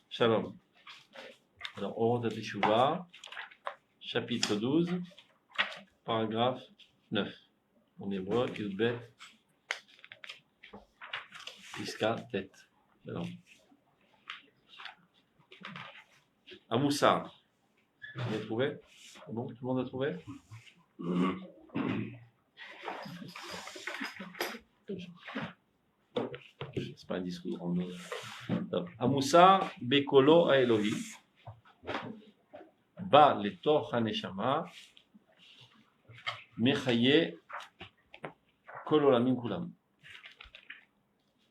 Shalom. Alors, Orot HaTeshuvah, chapitre 12, paragraphe 9. En hébreu, Yudbet, Piska, tête. Shalom. Amoussar. Vous avez trouvé? Bon, tout le monde a trouvé? C'est pas un discours en Amoussar, Bekolo a Elohim. Ba letoch haneshama. Mechaye kol olamim kulam.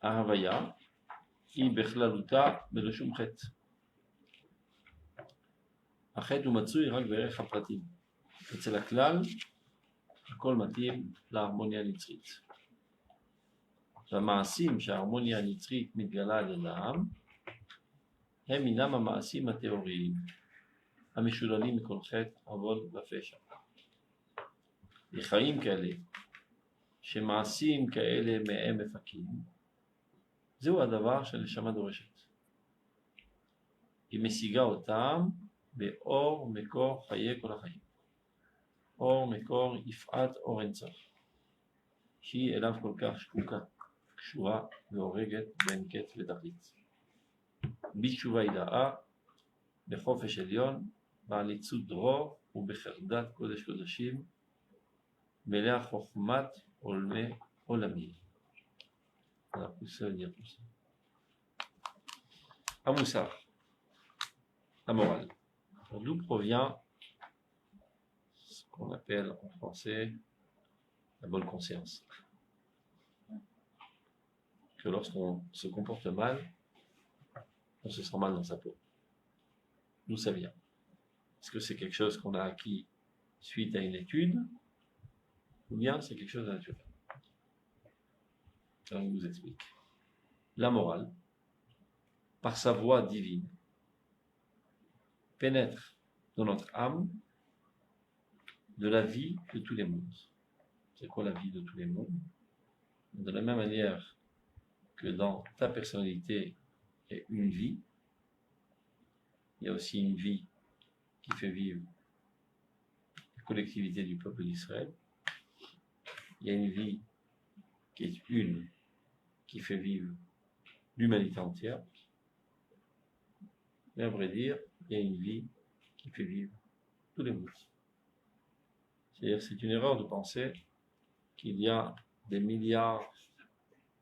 Ahavaya. I bechlaluta belo shum chet. החטא הוא מצוי רק בערך הפרטים. אצל הכלל, הכל מתאים להרמוניה הנצרית. והמעשים שההרמוניה הנצרית מתגלה על ידם, הם אינם המעשים התיאוריים, המשוללים מכל חטא, עוון ופשע. לחיים כאלה, שמעשים כאלה מהם מפקים, זהו הדבר שהנשמה דורשת. היא משיגה אותם, באור מקור חיי כל החיים. אור מקור יפעת אור אינסוף, שהיא אליו כל כך שקוקה, קשורה והורגת בין קץ ותכלית. בתשובה ידעה, בחופש עליון, בעליצות דרור ובחרדת קודש קודשים, מלאה חוכמת עולמי עולמי. On a poussé à dire tout ça. Amoussar, la morale. D'où provient ce qu'on appelle en français la bonne conscience. Que lorsqu'on se comporte mal, on se sent mal dans sa peau. D'où ça vient? Est-ce que c'est quelque chose qu'on a acquis suite à une étude, ou bien c'est quelque chose de naturel? Alors, je vous explique. La morale, par sa voix divine, pénètre dans notre âme de la vie de tous les mondes. C'est quoi la vie de tous les mondes? De la même manière que dans ta personnalité il y a une vie, il y a aussi une vie qui fait vivre la collectivité du peuple d'Israël. Il y a une vie qui est une, qui fait vivre l'humanité entière. Mais à vrai dire, il y a une vie qui fait vivre tous les mondes. C'est-à-dire, c'est une erreur de penser qu'il y a des milliards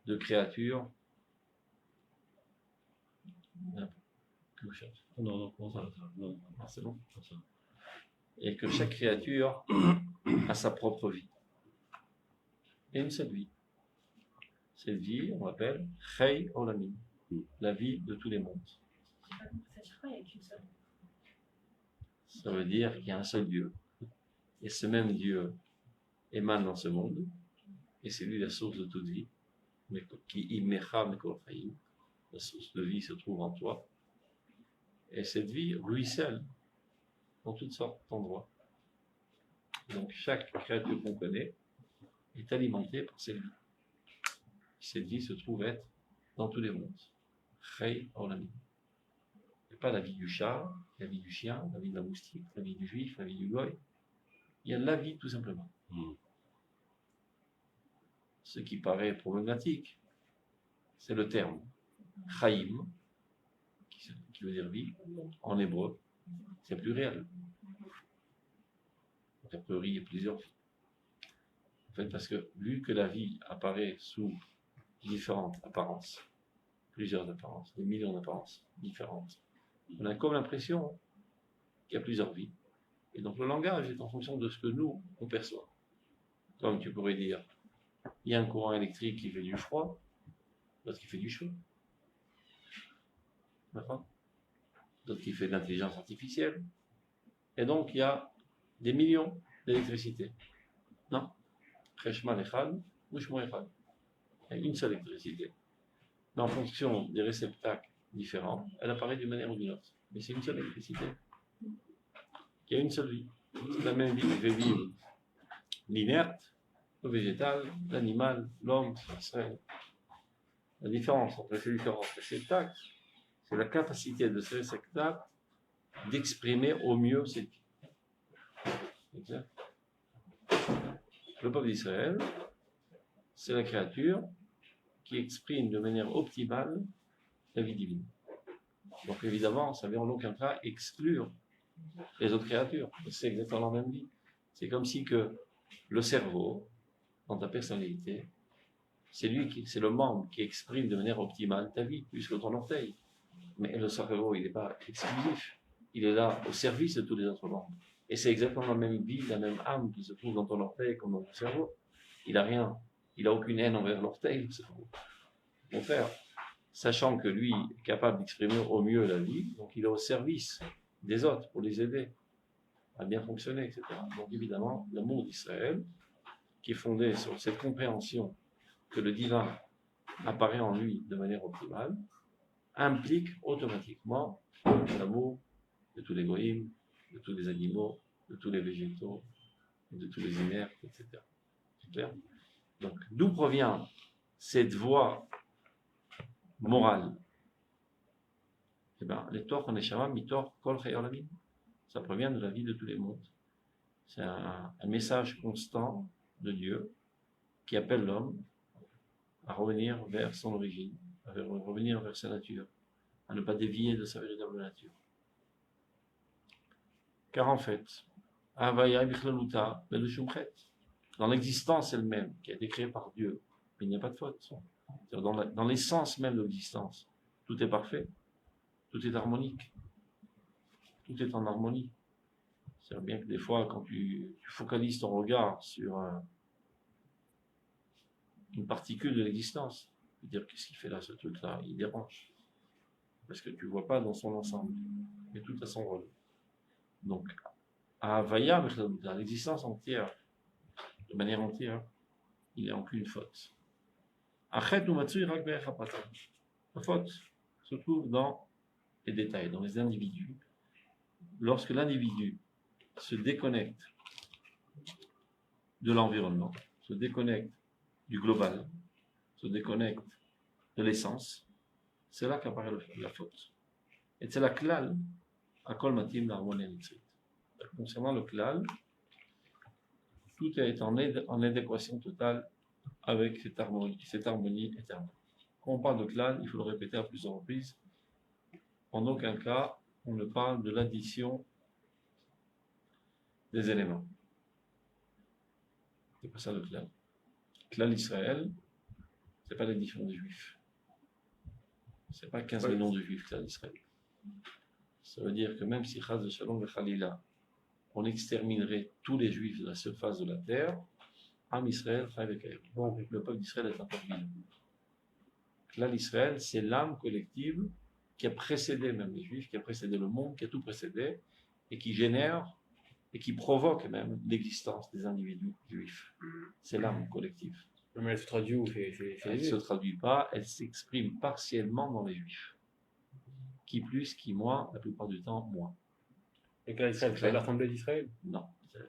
de créatures. Non, c'est bon. Et que chaque créature a sa propre vie. Et une seule vie. Cette vie, on l'appelle Chei Olamim, la vie de tous les mondes. Ça veut dire qu'il y a un seul Dieu. Et ce même Dieu émane dans ce monde. Et c'est lui la source de toute vie. Mais qui imecha mekol chayim. La source de vie se trouve en toi. Et cette vie ruisselle dans toutes sortes d'endroits. Donc chaque créature qu'on connaît est alimentée par cette vie. Cette vie se trouve être dans tous les mondes. Chei Olamim. Il n'y a pas la vie du chat, la vie du chien, la vie de la moustique, la vie du juif, la vie du goy. Il y a la vie tout simplement. Ce qui paraît problématique, c'est le terme Chaim, qui veut dire vie, en hébreu, c'est plus réel. Donc, a priori, il y a plusieurs vies. En fait, parce que vu que la vie apparaît sous différentes apparences, plusieurs apparences, des millions d'apparences différentes, on a comme l'impression qu'il y a plusieurs vies. Et donc le langage est en fonction de ce que nous, on perçoit. Comme tu pourrais dire, il y a un courant électrique qui fait du froid, l'autre qui fait du chaud. D'accord? D'autres qui fait de l'intelligence artificielle. Et donc il y a des millions d'électricité. Non? Cheshmal Echad, Mushmo Echad. Il y a une seule électricité. Mais en fonction des réceptacles différents, elle apparaît d'une manière ou d'une autre. Mais c'est une seule électricité. Il y a une seule vie. C'est la même vie qui fait vivre l'inerte, le végétal, l'animal, l'homme, Israël. La différence entre ces différents préceptes, c'est la capacité de ces préceptes d'exprimer au mieux cette vie. Exact. Le peuple d'Israël, c'est la créature qui exprime de manière optimale la vie divine. Donc évidemment, ça ne veut en aucun cas exclure les autres créatures. C'est exactement la même vie. C'est comme si que le cerveau, dans ta personnalité, c'est le membre qui exprime de manière optimale ta vie, plus que ton orteil. Mais le cerveau, il n'est pas exclusif. Il est là au service de tous les autres membres. Et c'est exactement la même vie, la même âme qui se trouve dans ton orteil comme dans ton cerveau. Il n'a rien. Il n'a aucune haine envers l'orteil, le cerveau. Mon frère, sachant que lui est capable d'exprimer au mieux la vie, donc il est au service des autres pour les aider à bien fonctionner, etc. Donc évidemment, l'amour d'Israël, qui est fondé sur cette compréhension que le divin apparaît en lui de manière optimale, implique automatiquement l'amour de tous les goïms, de tous les animaux, de tous les végétaux, de tous les inertes, etc. C'est clair? Donc, d'où provient cette voie morale? Eh bien, les torts neshama mitor kol chayolamim. Ça provient de la vie de tous les mondes. C'est un message constant de Dieu qui appelle l'homme à revenir vers son origine, à revenir vers sa nature, à ne pas dévier de sa véritable nature. Car en fait, Havaya Bichlaluta Belushumchet, dans l'existence elle-même, qui a été créée par Dieu, il n'y a pas de faute. Dans l'essence même de l'existence, tout est parfait, tout est harmonique, tout est en harmonie. C'est bien que des fois, quand tu focalises ton regard sur une particule de l'existence, tu veux dire qu'est-ce qu'il fait là, ce truc-là, il dérange. Parce que tu ne vois pas dans son ensemble, mais tout a son rôle. Donc, à Havaya, dans l'existence entière, de manière entière, il n'y a aucune faute. La faute se trouve dans les détails, dans les individus. Lorsque l'individu se déconnecte de l'environnement, se déconnecte du global, se déconnecte de l'essence, c'est là qu'apparaît la faute. Et c'est la klal, à kol matim d'harmonie électrique. Concernant le klal, tout est en adéquation totale avec cette harmonie éternelle. Quand on parle de klal, il faut le répéter à plusieurs reprises. En aucun cas, on ne parle de l'addition des éléments. C'est pas ça le klal. Klal Israël, c'est pas l'addition des juifs. C'est pas 15 millions de juifs, klal Israël. Ça veut dire que même si Chaz de Shalom et Khalila, on exterminerait tous les juifs de la surface de la terre, Am Israël, le peuple d'Israël est encore vivant. Klal Israël, c'est l'âme collective qui a précédé même les juifs, qui a précédé le monde, qui a tout précédé, et qui génère et qui provoque même l'existence des individus juifs. C'est l'âme collective. Mais elle se traduit où? Elle ne se traduit pas, elle s'exprime partiellement dans les juifs. Qui plus, qui moins, la plupart du temps, moins. Et Klal Israël, c'est l'Assemblée d'Israël? Non,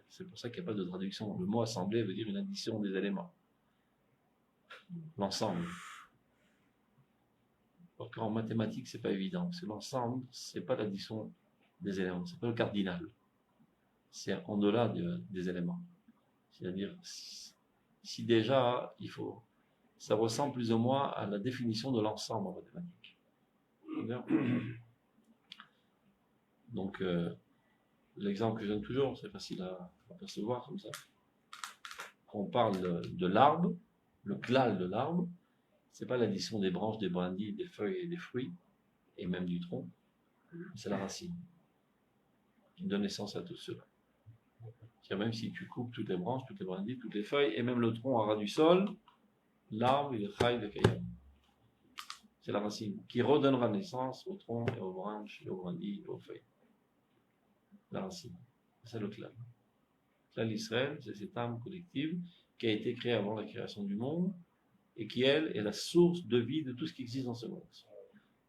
c'est pour ça qu'il n'y a pas de traduction. Le mot assemblée veut dire une addition des éléments. L'ensemble. Alors qu'en mathématiques, c'est pas évident. Parce que l'ensemble, c'est pas l'addition des éléments, c'est pas le cardinal. C'est en delà des éléments. C'est-à-dire, si déjà, ça ressemble plus ou moins à la définition de l'ensemble en mathématiques. Donc, l'exemple que je donne toujours, c'est facile à percevoir comme ça. Quand on parle de l'arbre, le klal de l'arbre, c'est pas l'addition des branches, des brindilles, des feuilles et des fruits, et même du tronc, c'est la racine qui donne naissance à tout cela. C'est-à-dire même si tu coupes toutes les branches, toutes les brindilles, toutes les feuilles, et même le tronc à ras du sol, l'arbre, il est chai de kayam. C'est la racine qui redonnera naissance au tronc et aux branches, et aux brindilles, et aux feuilles. La racine, c'est le klal. Klal Israël, c'est cette âme collective qui a été créée avant la création du monde, et qui, elle, est la source de vie de tout ce qui existe dans ce monde.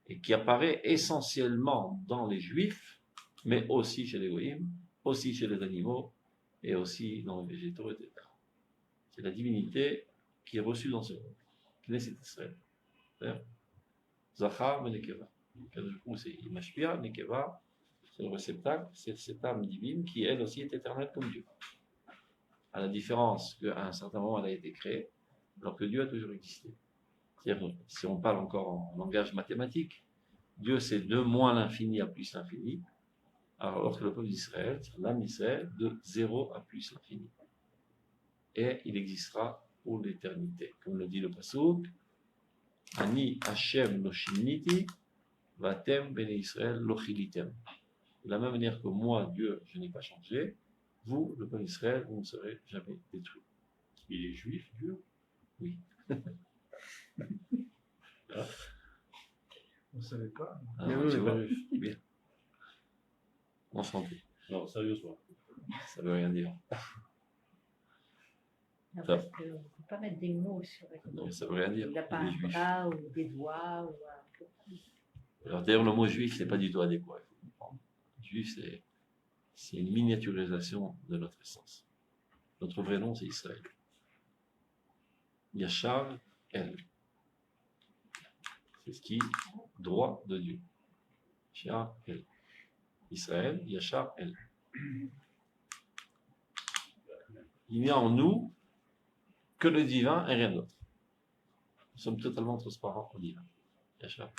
Et qui apparaît essentiellement dans les juifs, mais aussi chez les goïms, aussi chez les animaux, et aussi dans les végétaux, etc. C'est la divinité qui est reçue dans ce monde. Knesset Israël. Zachar et Nekeva. C'est Mashpia, Nekeva, c'est le réceptacle, c'est cette âme divine qui elle aussi est éternelle comme Dieu. À la différence qu'à un certain moment elle a été créée, alors que Dieu a toujours existé. C'est-à-dire, si on parle encore en langage mathématique, Dieu c'est 2 moins l'infini à plus l'infini, alors que le peuple d'Israël, l'âme d'Israël, de 0 à plus l'infini. Et il existera pour l'éternité. Comme le dit le Passouk, Ani Hashem lo shiniti, vatem bene Israël lo chilitem. De la même manière que moi, Dieu, je n'ai pas changé, vous, le peuple d'Israël, vous ne serez jamais détruits. Il est juif, Dieu? Oui. On ne savait pas. Mais Alors, non, tu mais vois, pas juif. bien. Enchanté. Non, sérieusement. Ça veut rien dire. Non, parce qu'on ne peut pas mettre des mots sur Non, ça veut rien dire. Il n'a pas Les un juifs. bras ou des doigts. Ou Alors d'ailleurs, le mot juif, c'est pas du tout adéquat. Il faut comprendre. Juif, c'est une miniaturisation de notre essence. Notre vrai nom, c'est Israël. Yachar, El. C'est ce qui est droit de Dieu. Yachar, El. Israël, Yachar, El. Il n'y a en nous que le divin et rien d'autre. Nous sommes totalement transparents au divin. Yachar,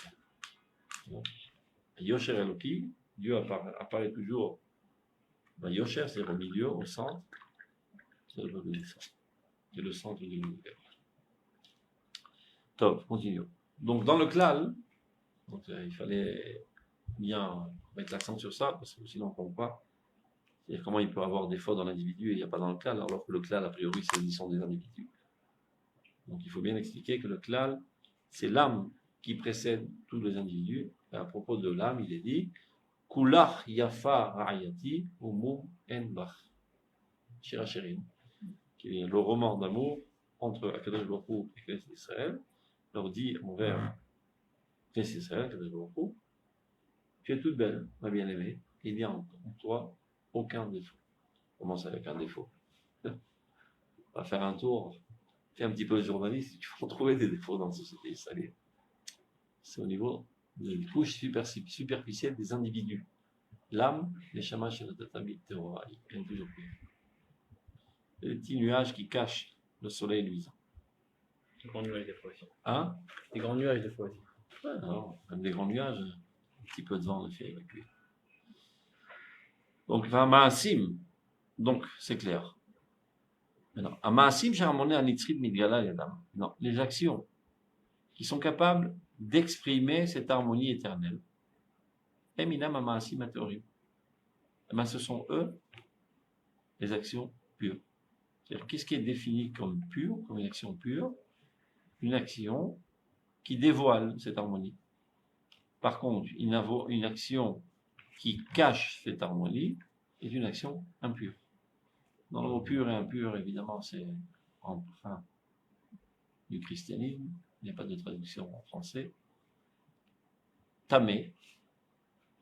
El. Yosher Eloki, Dieu apparaît toujours. Yosher, c'est au milieu, au centre. C'est le centre de l'univers. Top, continuons. Donc, dans le klal, donc, il fallait bien mettre l'accent sur ça, parce que sinon on ne comprend pas. C'est-à-dire comment il peut avoir des fautes dans l'individu et il n'y a pas dans le klal, alors que le klal, a priori, c'est l'édition des individus. Donc, il faut bien expliquer que le klal, c'est l'âme qui précède tous les individus. Et à propos de l'âme, il est dit Kulach yafa ra'ayati umum en bach. Shirachirim, qui est le roman d'amour entre Akadosh Baruch Hu et Knesset Israël, leur dit envers Knesset Israël, Akadosh Baruch Hu, tu es toute belle, ma bien-aimée, il n'y a en toi aucun défaut. Comment ça, avec un défaut? On va faire un tour, fais un petit peu de journaliste, tu vas trouver des défauts dans la société israélienne. C'est au niveau de la couche superficielle des individus. L'âme, les chamas chez le tatami terrorai, il y a toujours plus. Les petits nuages qui cachent le soleil luisant. Des grands nuages des fois aussi. Hein? Des grands nuages des fois aussi. Ouais, non, même des grands nuages, un petit peu de vent le fait évacuer. Donc, Ma'asim, donc c'est clair. Maintenant, à Ma'asim, j'ai ramené un Nitzrit Midgala Yadam. Non, les actions qui sont capables d'exprimer cette harmonie éternelle. Eminam Ma'asim Ateorim. Eh bien, ce sont eux, les actions pures. C'est-à-dire, qu'est-ce qui est défini comme pur, comme une action pure? Une action qui dévoile cette harmonie. Par contre, une action qui cache cette harmonie est une action impure. Dans le mot pur et impur, évidemment, c'est emprunt du christianisme. Il n'y a pas de traduction en français. Tamé,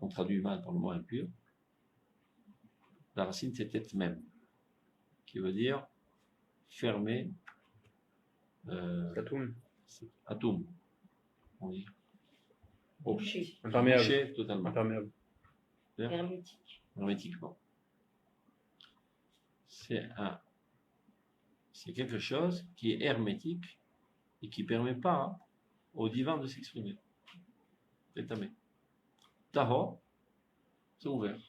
on traduit mal par le mot impur. La racine, c'est tête même, qui veut dire fermé. Tatoum. Atum, on dit. Bouché, Imperméable. Bouché totalement. Imperméable. hermétique. Hermétiquement. C'est quelque chose qui est hermétique et qui ne permet pas au divin de s'exprimer. C'est tamé. Tahor, c'est ouvert,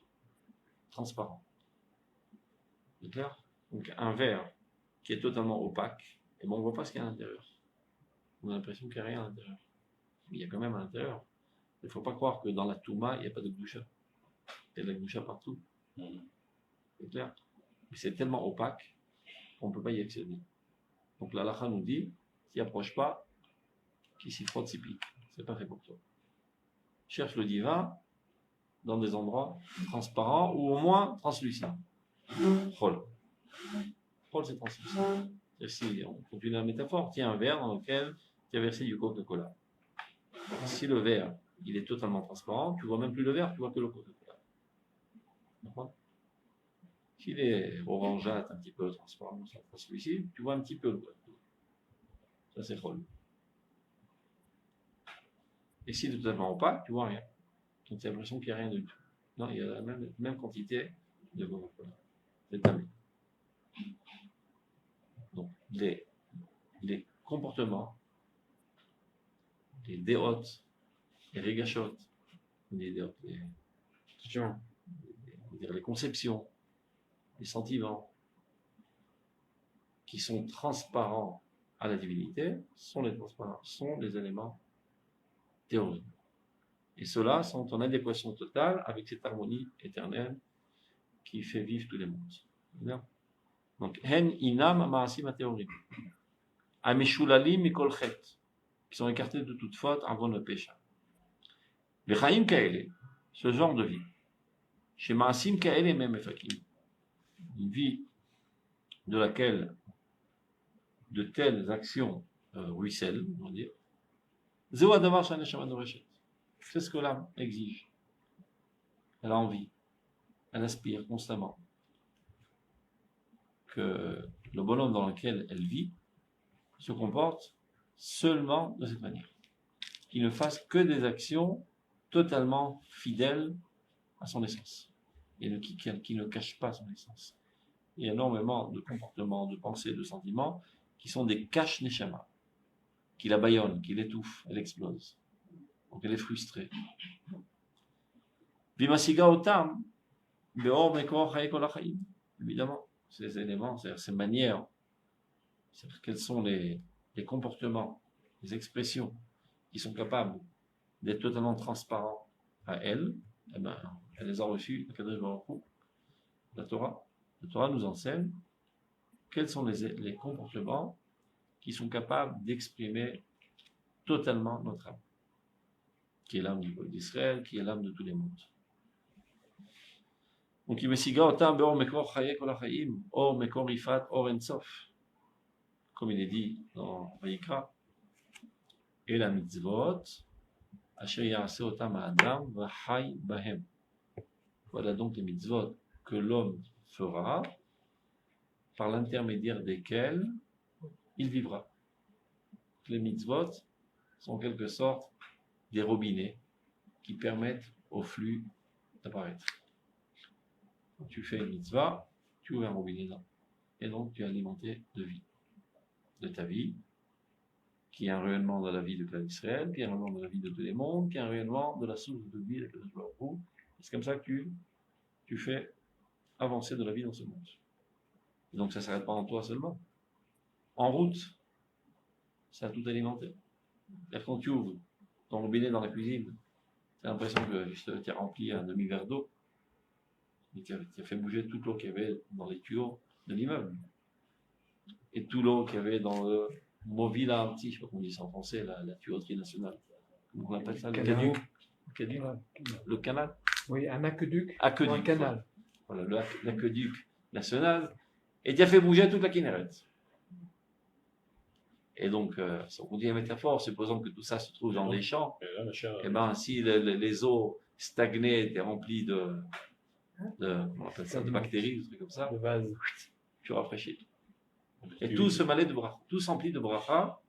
transparent. C'est clair? Donc un verre qui est totalement opaque, et bon, on ne voit pas ce qu'il y a à l'intérieur. On a l'impression qu'il n'y a rien à l'intérieur. Mais il y a quand même à l'intérieur. Il ne faut pas croire que dans la Touma, il n'y a pas de gdoucha. Il y a de la gdoucha partout. C'est clair? Mais c'est tellement opaque qu'on ne peut pas y accéder. Donc la halakha nous dit, s'y approche pas, qui s'y frotte s'y pique. C'est pas fait pour toi. Cherche le divin dans des endroits transparents ou au moins translucides. Chol. Chol, c'est translucide. Si on continue la métaphore, tiens un verre dans lequel tu as versé du Coca-Cola. Si le verre, il est totalement transparent, tu vois même plus le verre, tu vois que le Coca-Cola. D'accord? S'il est orangeâtre, un petit peu transparent, translucide, tu vois un petit peu le Coca-Cola. Ça, c'est Chol. Et si totalement opaque, tu vois rien. Donc tu as l'impression qu'il n'y a rien du tout. Non, il y a la même quantité de Coca-Cola. C'est tamé. Donc les comportements, les déotes, les régachot, les conceptions, les sentiments qui sont transparents à la divinité sont les éléments théoriques. Et ceux-là sont en adéquation totale avec cette harmonie éternelle qui fait vivre tous les mondes. Bien. Donc, hen inam ma'asim théorie. Amishulalim mikol chet, qui sont écartés de toute faute avant le péché. Les chaim kaele, ce genre de vie, chez ma'asim kaele même efakim, une vie de laquelle de telles actions ruissellent, on va dire. Zéwa davar shaneshama noreshet. C'est ce que l'âme exige. Elle a envie, elle aspire constamment que le bonhomme dans lequel elle vit se comporte seulement de cette manière. Qu'il ne fasse que des actions totalement fidèles à son essence. Et qui ne cache pas son essence. Il y a énormément de comportements, de pensées, de sentiments qui sont des caches neshama, qui la bâillonnent, qui l'étouffent, elle explose. Donc elle est frustrée. Vimasiga otam, beor mekor chaye kol hachaim. Évidemment, ces éléments, c'est-à-dire ces manières, c'est-à-dire quels sont les comportements, les expressions qui sont capables d'être totalement transparents à elle, eh ben, elle les a reçus, la Torah. La Torah nous enseigne quels sont les comportements qui sont capables d'exprimer totalement notre âme, qui est l'âme du peuple d'Israël, qui est l'âme de tous les mondes. Donc, il me siga otam beor mekor chaye kol hachaim, or mekor ifat or ensof, comme il est dit dans Vayikra, et la mitzvot, asher ya'aseh otam ha'adam v'chay bahem. Voilà donc les mitzvot que l'homme fera, par l'intermédiaire desquels il vivra. Les mitzvot sont en quelque sorte des robinets qui permettent au flux d'apparaître. Quand tu fais une mitzvah, tu ouvres un robinet là. Et donc tu es alimenté de vie. De ta vie, qui est un rayonnement de la vie de Klal Israël, qui est un rayonnement de la vie de tous les mondes, qui est un rayonnement de la source de vie de Kadosh Baruch Hu. C'est comme ça que tu fais avancer de la vie dans ce monde. Et donc ça ne s'arrête pas en toi seulement. En route, ça a tout alimenté. C'est-à-dire quand tu ouvres ton robinet dans la cuisine, tu as l'impression que tu as rempli un demi-verre d'eau, et tu as fait bouger toute l'eau qu'il y avait dans les tuyaux de l'immeuble. Et toute l'eau qu'il y avait dans le Movila Anti, je ne sais pas comment on dit ça en français, la tuyauterie nationale. Comment on appelle ça? Le canal. Oui, un aqueduc. Aqueduc. Un canal. Voilà, l'aqueduc national. Et tu as fait bouger toute la Kinneret. Et donc, si on dit la métaphore, supposons que tout ça se trouve dans des champs, et ben si les eaux stagnées étaient remplies de comment on appelle ça, de bactéries, des trucs comme ça, De vase. tu rafraîchis. Et tout se mêlait de bracha, tout s'emplit de bracha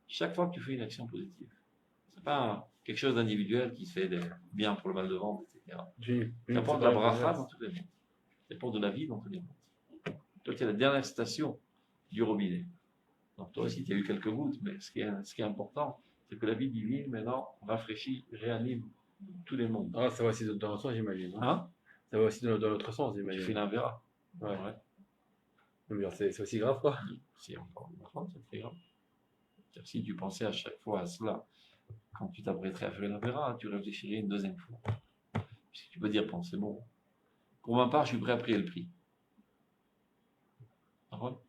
chaque fois que tu fais une action positive. C'est pas quelque chose d'individuel qui fait bien pour le mal de ventre, etc. Ça apporte de la bracha dans tous les mondes. Ça apporte de la vie dans tous les mondes. Toi, tu es la dernière station du robinet. Donc toi aussi, tu as eu quelques gouttes, mais ce qui est important, c'est que la vie divine, maintenant, rafraîchit, réanime tous les mondes. Ah, ça va aussi dans l'autre sens, j'imagine. Hein? Ça va aussi dans l'autre sens, Tu j'imagine. fais l'inverra. Ouais. Mais c'est aussi grave, quoi. C'est encore une fois, c'est très grave. C'est-à-dire, si tu pensais à chaque fois à cela, quand tu t'apprêterais à faire l'inverra, tu réfléchirais une deuxième fois. Puisque tu peux dire, bon, c'est bon. Pour ma part, je suis prêt à payer le prix. D'accord?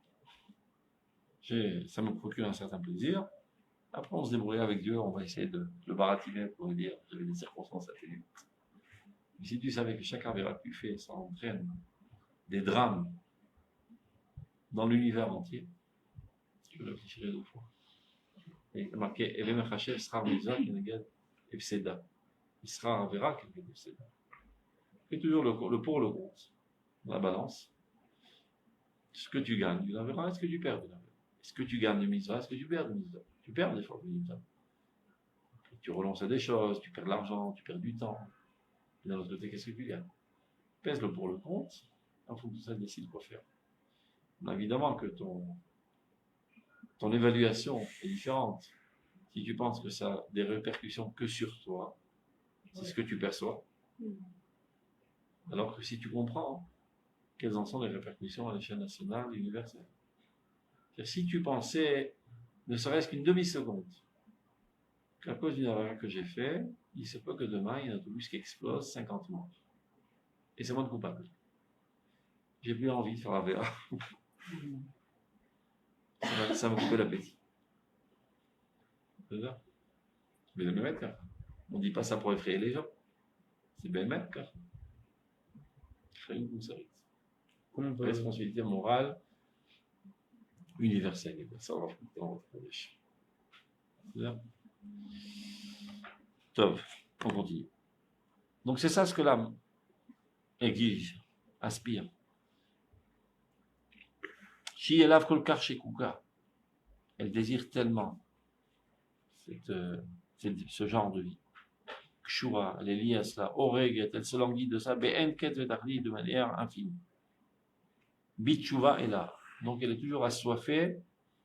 Ça me procure un certain plaisir. Après, on se débrouille avec Dieu, on va essayer de le baratiner pour lui dire, j'avais des circonstances atténuantes. Mais si tu savais que chaque avéra que tu fais, ça entraîne des drames dans l'univers entier, tu réfléchirais deux fois. Et il est marqué, Evem Hachev sera Misa Keneged Efseda. Il sera Avera Keneged Efseda. Fais toujours le pour le contre, dans la balance. Ce que tu gagnes du Avera, est-ce que tu perds du Avera? Est-ce que tu gagnes du Mitzvah? Est-ce que tu perds du Mitzvah? Tu perds des fois du Mitzvah. tu renonces à des choses, tu perds de l'argent, tu perds du temps. Et d'un autre côté, qu'est-ce que tu gagnes? Pèse-le pour le compte, en fonction de ça, décide quoi faire. Mais évidemment que ton évaluation est différente. Si tu penses que ça a des répercussions que sur toi, c'est ce que tu perçois. Alors que si tu comprends quelles en sont les répercussions à l'échelle nationale, universelle. C'est-à-dire, si tu pensais, ne serait-ce qu'une demi-seconde, qu'à cause d'une erreur que j'ai fait, il se peut que demain, il y ait un autobus qui explose, 50 morts. Et c'est moi le coupable. J'ai plus envie de faire la VA. Ça m'a coupé l'appétit. C'est ça? Mais le même cas. On ne dit pas ça pour effrayer les gens. C'est bien le même cas. Comment on peut... Responsabilité morale universelle. Ça va dans votre poche. C'est ça? Top. On continue. Donc c'est ça ce que l'âme exige, aspire. Si elle a chez Kuka, elle désire tellement ce genre de vie. Kshura, elle est liée à cela. Oreget, elle se languit de ça. Be'enket vetarli, de manière infinie. Bitshuva est là. Donc elle est toujours assoiffée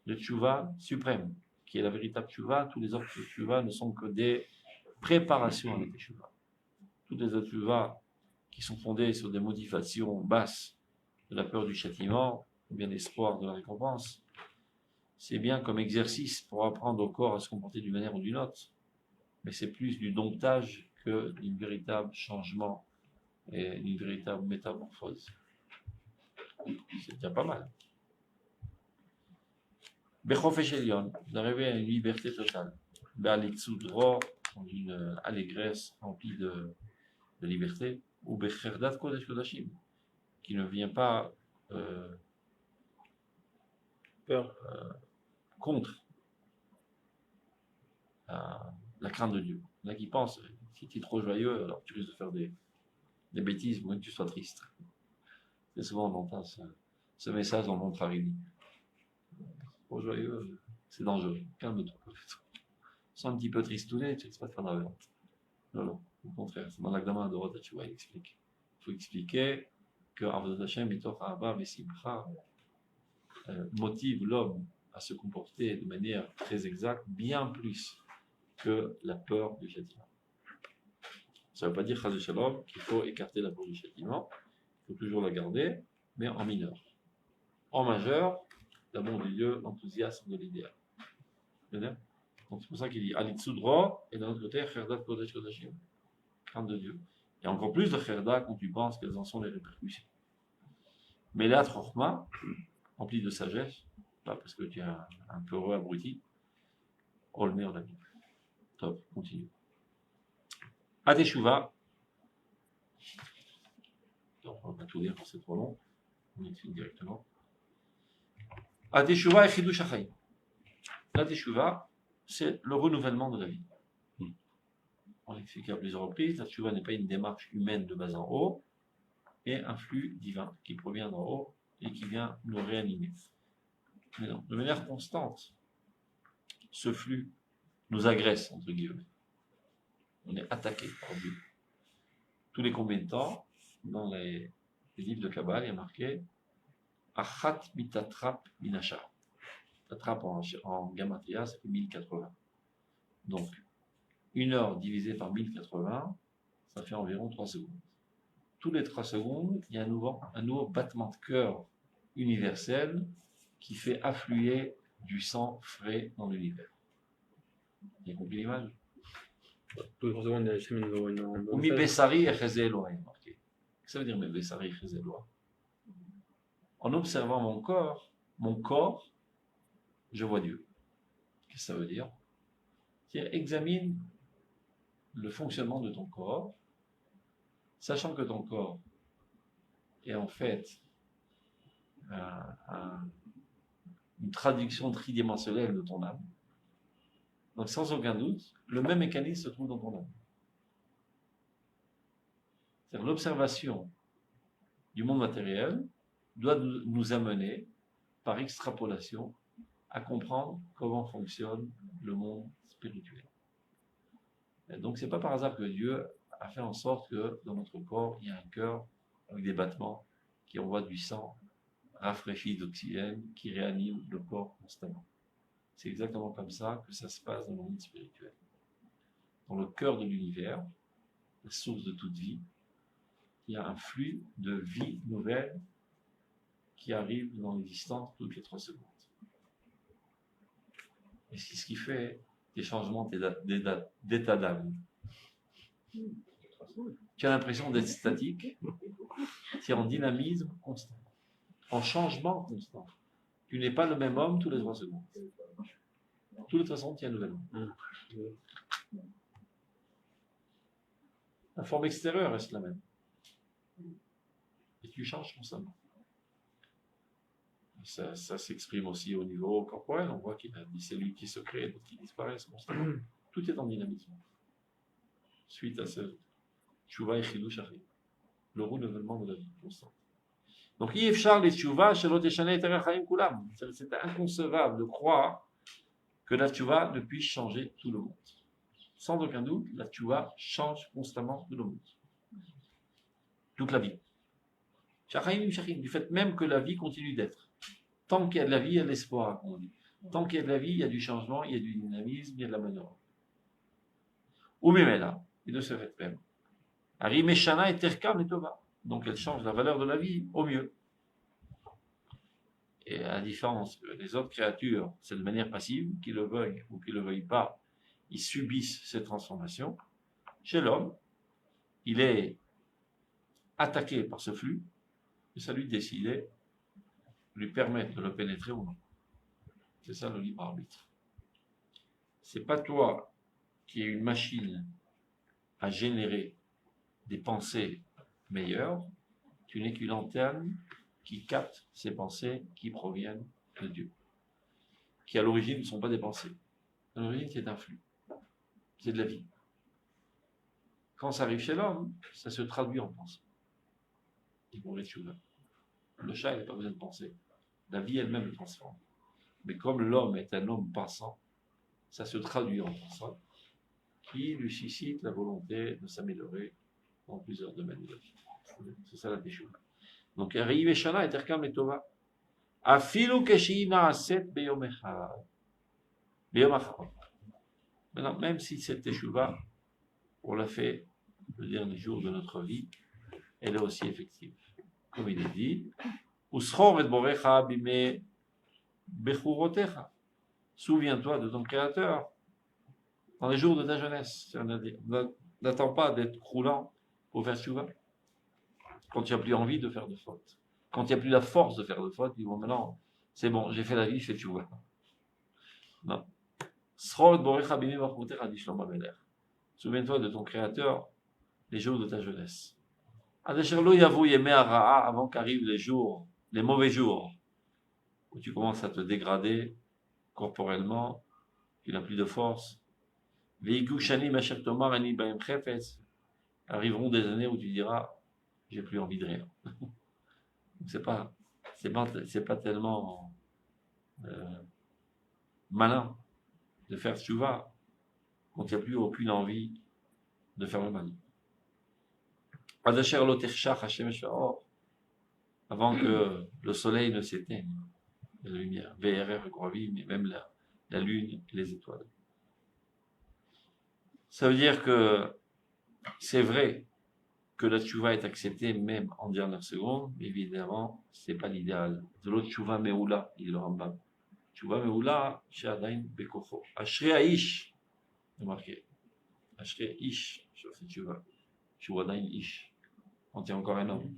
de Tshuva suprême, qui est la véritable Tshuva. Tous les autres Tshuva ne sont que des préparations à la Tshuva. Toutes les autres Tshuva qui sont fondées sur des motivations basses de la peur du châtiment, ou bien l'espoir de la récompense, c'est bien comme exercice pour apprendre au corps à se comporter d'une manière ou d'une autre, mais c'est plus du domptage que d'un véritable changement et une véritable métamorphose. C'est déjà pas mal. Bechofesh Elion, d'arriver à une liberté totale. Be'alitzudro, dans une allégresse remplie de liberté, ou Becherdat Kodesh Kodashim, qui ne vient pas contre la crainte de Dieu. Il y en a qui pensent, si tu es trop joyeux, alors tu risques de faire des bêtises, ou même que tu sois triste. Et souvent on entend ce message dans notre avis. Trop joyeux, c'est dangereux. Calme-toi. Sois un petit peu tristouné, tu ne risques pas de faire de la vente. Non, au contraire. C'est dans l'Agdama de Roth, tu vois, il explique. Il faut expliquer que Avodat Hashem, Mitoch Ahava Vesimcha, motive l'homme à se comporter de manière très exacte, bien plus que la peur du châtiment. Ça ne veut pas dire, Chaz Shalom, qu'il faut écarter la peur du châtiment. Il faut toujours la garder, mais en mineur. En majeur, l'amour de Dieu, l'enthousiasme de l'idéal. Donc c'est pour ça qu'il dit Alitzudro, et d'un autre côté, Cherdat Kodesh Kodashim, crainte de Dieu. Et encore plus de Cherdat quand tu penses quelles en sont les répercussions. Mais là, Trochma, rempli de sagesse, pas parce que tu es un peureux abruti, oh le meilleur de la vie. Top, continue. Ateshuva, on va pas tout lire parce que c'est trop long, on explique directement. Ateshuva et Chidush HaChaim. La Teshuva, c'est le renouvellement de la vie. On l'explique à plusieurs reprises, la Teshuva n'est pas une démarche humaine de bas en haut, mais un flux divin qui provient d'en haut et qui vient nous réanimer. Mais non, de manière constante, ce flux nous agresse, entre guillemets. On est attaqué par Dieu. Tous les combien de temps, dans les livres de Kabbalah, il y a marqué Achat mitatrap minachar. Tatrap en Gamatria, ça fait 1080. Donc, 1 heure divisée par 1080, ça fait environ 3 secondes. Tous les 3 secondes, il y a un nouveau battement de cœur universel qui fait affluer du sang frais dans l'univers. Vous avez compris l'image? Tous les 3 secondes, il y a une Ou mi Bessari et Chezelo, il est marqué. Qu'est-ce que ça veut dire mi Bessari et Chezelo? En observant mon corps, je vois Dieu. Qu'est-ce que ça veut dire? C'est-à-dire, examine le fonctionnement de ton corps, sachant que ton corps est en fait une traduction tridimensionnelle de ton âme. Donc sans aucun doute, le même mécanisme se trouve dans ton âme. C'est-à-dire l'observation du monde matériel doit nous amener, par extrapolation, à comprendre comment fonctionne le monde spirituel. Et donc, c'est pas par hasard que Dieu a fait en sorte que dans notre corps, il y a un cœur avec des battements qui envoient du sang rafraîchi d'oxygène qui réanime le corps constamment. C'est exactement comme ça que ça se passe dans le monde spirituel. Dans le cœur de l'univers, la source de toute vie, il y a un flux de vie nouvelle qui arrive dans l'existence toutes les 3 secondes. Et c'est ce qui fait des changements d'état d'âme. Tu as l'impression d'être statique, tu es en dynamisme constant, en changement constant. Tu n'es pas le même homme tous les 3 secondes. Toutes les 3 secondes, tu es un nouvel homme. La forme extérieure reste la même. Et tu changes constamment. Ça s'exprime aussi au niveau corporel. On voit qu'il y a des cellules qui se créent, d'autres qui disparaissent constamment. Tout est en dynamisme. Suite à ce tchouva et chidouch arrive. Le renouvellement de la vie constante. Donc, c'est inconcevable de croire que la tchouva ne puisse changer tout le monde. Sans aucun doute, la tchouva change constamment tout le monde. Toute la vie. Du fait même que la vie continue d'être. Tant qu'il y a de la vie, il y a de l'espoir, on dit. Tant qu'il y a de la vie, il y a du changement, il y a du dynamisme, il y a de la manœuvre. Ou même là, et de ce fait même. Ari Meshana et Terka Metova. Donc elle change la valeur de la vie au mieux. Et à la différence des autres créatures, c'est de manière passive, qu'ils le veuillent ou qu'ils ne le veuillent pas, ils subissent ces transformations. Chez l'homme, il est attaqué par ce flux, et ça lui décide, lui permettre de le pénétrer ou non. C'est ça le libre arbitre. C'est pas toi qui es une machine à générer des pensées meilleures, tu n'es qu'une antenne qui capte ces pensées qui proviennent de Dieu, qui à l'origine ne sont pas des pensées. À l'origine, c'est un flux. C'est de la vie. Quand ça arrive chez l'homme, ça se traduit en pensée. Le chat, il n'a pas besoin de penser. La vie elle-même le transforme. Mais comme l'homme est un homme pensant, ça se traduit en pensant, qui lui suscite la volonté de s'améliorer dans plusieurs domaines de la vie. C'est ça la teshuva. Donc, Ariv et Shana et Terkam et Tova. Afilu keshina aset beyom echad. Beyom achad. Maintenant, même si cette teshuva, on l'a fait le dernier jour de notre vie, elle est aussi effective. Comme il est dit, Uschor et borecha bime bechurotecha. Souviens-toi de ton Créateur dans les jours de ta jeunesse. N'attends pas d'être croulant pour faire teshuva. Quand tu n'as plus envie de faire de fautes. Quand tu n'as plus la force de faire de fautes, ils vont maintenant, c'est bon, j'ai fait la vie, je fais teshuva. Non. Souviens-toi de ton Créateur les jours de ta jeunesse. Avant qu'arrivent les jours, les mauvais jours, où tu commences à te dégrader corporellement, tu n'as plus de force. Arriveront des années où tu diras, j'ai plus envie de rien. c'est pas tellement malin de faire teshuva quand il n'y a plus aucune envie de faire le mal. Avant que le soleil ne s'éteigne, la lumière, VRR, mais même la lune et les étoiles. Ça veut dire que c'est vrai que la teshuva est acceptée même en dernière seconde, mais évidemment, c'est pas l'idéal. De l'autre teshuva meoula, il le Rambam. Teshuva meoula, she'adain bekocho. Ashrei haish, c'est marqué. Ashrei ish, je fais teshuva. She'adain ish. Quand il y a encore un homme.